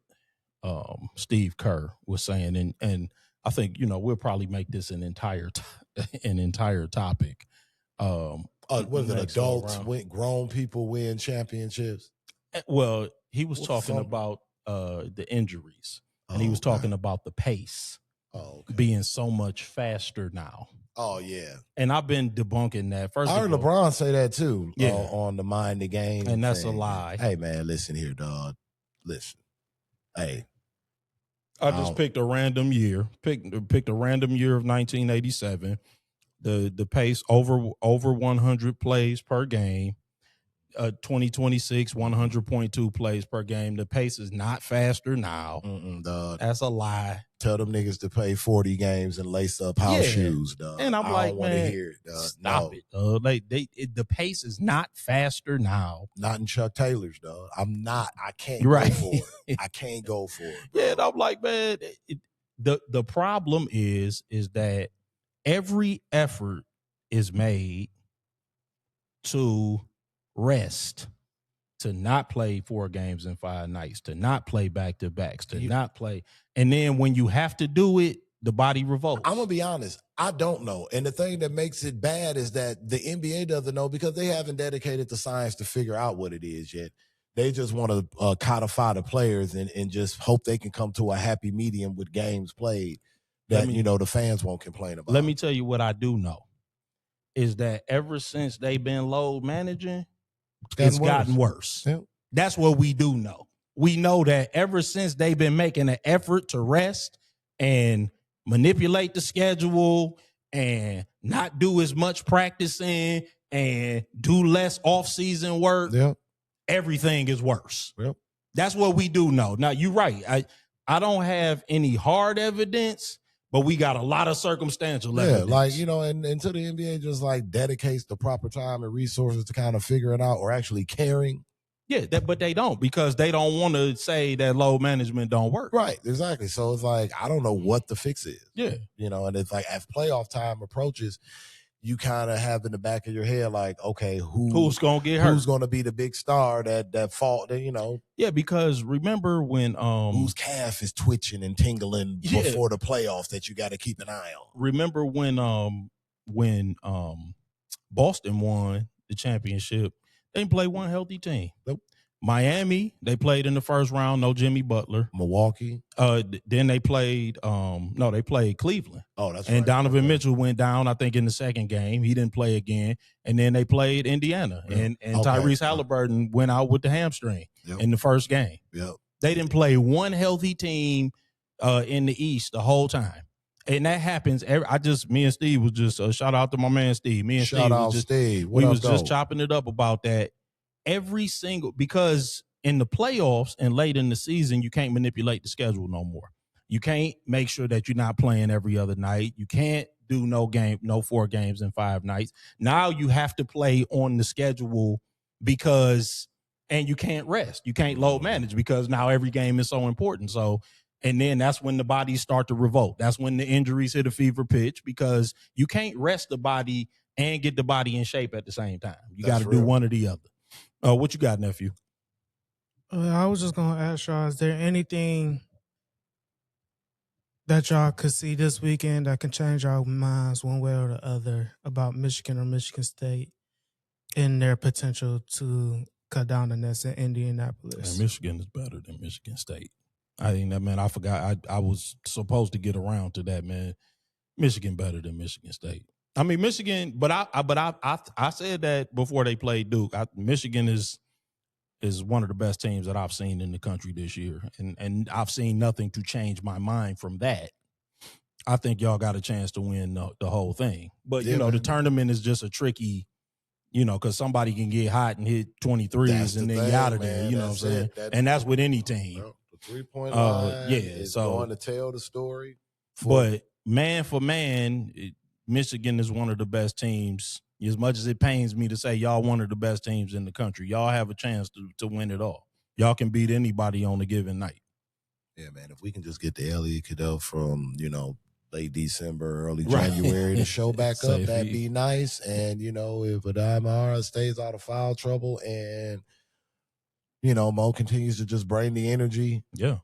Steve Kerr was saying, and I think we'll probably make this an entire topic. Was it adults grown people win championships? Well, he was talking about the injuries, and he was talking about the pace being so much faster now. Oh, yeah. And I've been debunking that. First, I heard LeBron say that, too, yeah. On the Mind the Game. And that's a lie. Hey, man, listen here, dog. Listen. Hey. I just picked a random year. Picked a random year of 1987. The pace over 100 plays per game. 2026, 100.2 plays per game. The pace is not faster now. Dog. That's a lie. Tell them niggas to play 40 games and lace up house shoes, dog. And I'm like, man, hear it, dog. Stop it, dog. The pace is not faster now. Not in Chuck Taylor's, dog. I can't go for it. I can't go for it. Bro. Yeah, and I'm like, man, the problem is that every effort is made to rest, to not play 4 games in 5 nights, to not play back-to-backs, to not play. And then when you have to do it, the body revolts. I'm going to be honest. I don't know. And the thing that makes it bad is that the NBA doesn't know because they haven't dedicated the science to figure out what it is yet. They just want to codify the players and just hope they can come to a happy medium with games played that, the fans won't complain about. Let me tell you what I do know is that ever since they've been load managing, it's gotten worse. Yeah. That's what we do know. We know that ever since they've been making an effort to rest and manipulate the schedule and not do as much practicing and do less off-season work, everything is worse. Yep. That's what we do know. Now, you're right. I don't have any hard evidence, but we got a lot of circumstantial evidence. And until the NBA just dedicates the proper time and resources to kind of figure it out or actually caring. Yeah, but they don't because they don't want to say that load management don't work. Right, exactly. So it's I don't know what the fix is. Yeah. And it's as playoff time approaches, you kind of have in the back of your head, okay, who's going to get hurt? Who's going to be the big star that fall, Yeah, because remember when whose calf is twitching and tingling before the playoffs that you got to keep an eye on. Remember when Boston won the championship, they didn't play one healthy team. Nope. Miami, they played in the first round, no Jimmy Butler. Milwaukee. Then they played they played Cleveland. Oh, that's and right. Donovan Mitchell went down, I think, in the second game. He didn't play again. And then they played Indiana. Yeah. And Tyrese Halliburton went out with the hamstring in the first game. Yep. They didn't play one healthy team in the East the whole time. And that happens. Me and Steve was just shout out to my man Steve. Me and Shout out Steve. We was just chopping it up about that. Because in the playoffs and late in the season, you can't manipulate the schedule no more. You can't make sure that you're not playing every other night. You can't do no 4 games in 5 nights. Now you have to play on the schedule and you can't rest. You can't load manage because now every game is so important. So, and then that's when the bodies start to revolt. That's when the injuries hit a fever pitch because you can't rest the body and get the body in shape at the same time. You got to do one or the other. What you got, nephew? I was just going to ask y'all, is there anything that y'all could see this weekend that can change our minds one way or the other about Michigan or Michigan State in their potential to cut down the nets in Indianapolis? Man, Michigan is better than Michigan State. I think that, man, I forgot. I was supposed to get around to that, man. Michigan better than Michigan State. I mean, Michigan, but I said that before they played Duke. Michigan is one of the best teams that I've seen in the country this year, and I've seen nothing to change my mind from that. I think y'all got a chance to win the whole thing, but the tournament is just a tricky, because somebody can get hot and hit 23s and then you're out of there. You know what I'm saying? And that's with any team. The 3-point line is going to tell the story. But man for man, Michigan is one of the best teams. As much as it pains me to say y'all one of the best teams in the country, y'all have a chance to win it all. Y'all can beat anybody on a given night. Yeah, man, if we can just get the Elliott Cadell from, late December, early January to show back up, that'd be nice. And, if Adamara stays out of foul trouble and, Mo continues to just bring the energy, and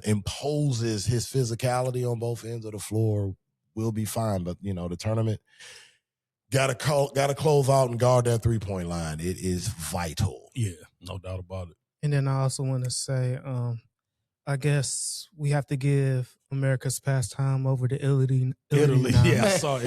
imposes his physicality on both ends of the floor, we'll be fine. But the tournament gotta close out and guard that 3-point line. It is vital. Yeah, no doubt about it. And then I also want to say, I guess we have to give America's pastime over to Italy. Yeah, I saw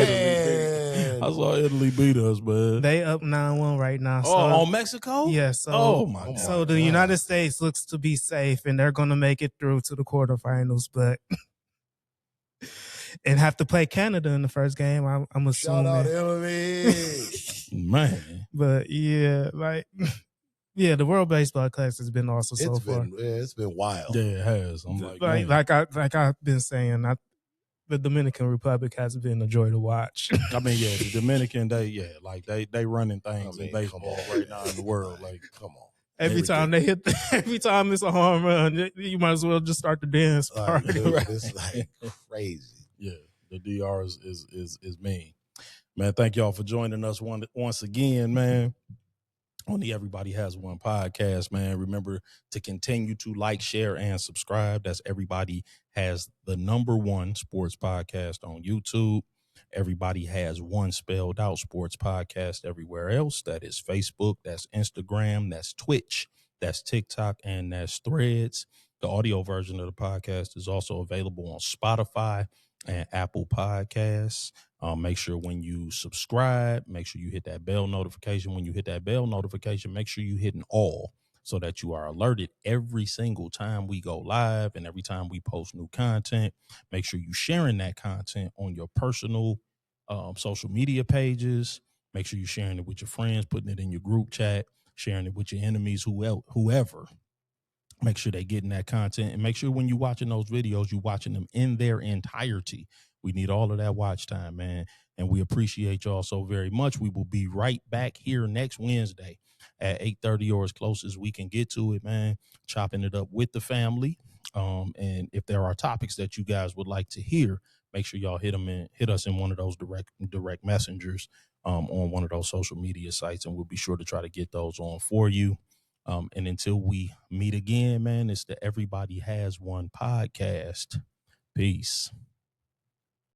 Italy beat us, man. They up 9-1 right now. So, on Mexico? Yeah. So, my the United States looks to be safe, and they're going to make it through to the quarterfinals, but and have to play Canada in the first game. I'm assuming. Shout out Italy, man. But yeah, yeah, the World Baseball Classic has been awesome so far. It's been wild. Yeah, it has. I'm like I've been saying, the Dominican Republic has been a joy to watch. I mean, yeah, the Dominican, they running things in baseball right now in the world. Like, come on. Every time it's a home run, you might as well just start the dance party. It's like crazy. Yeah, the DR is mean. Man, thank y'all for joining us once again, man. On the Everybody Has One podcast, man. Remember to continue to like, share, and subscribe. That's Everybody Has the #1 sports podcast on YouTube. Everybody Has One spelled out sports podcast everywhere else. That is Facebook, that's Instagram, that's Twitch, that's TikTok, and that's Threads. The audio version of the podcast is also available on Spotify and Apple Podcasts. Make sure when you subscribe, make sure you hit that bell notification. When you hit that bell notification, make sure you hit an all so that you are alerted every single time we go live and every time we post new content. Make sure you're sharing that content on your personal social media pages. Make sure you're sharing it with your friends, putting it in your group chat, sharing it with your enemies, whoever. Make sure they're getting that content, and make sure when you're watching those videos, you're watching them in their entirety. We need all of that watch time, man, and we appreciate y'all so very much. We will be right back here next Wednesday at 8:30 or as close as we can get to it, man, chopping it up with the family. And if there are topics that you guys would like to hear, make sure y'all hit us in one of those direct messengers on one of those social media sites, and we'll be sure to try to get those on for you. And until we meet again, man, it's the Everybody Has One podcast. Peace.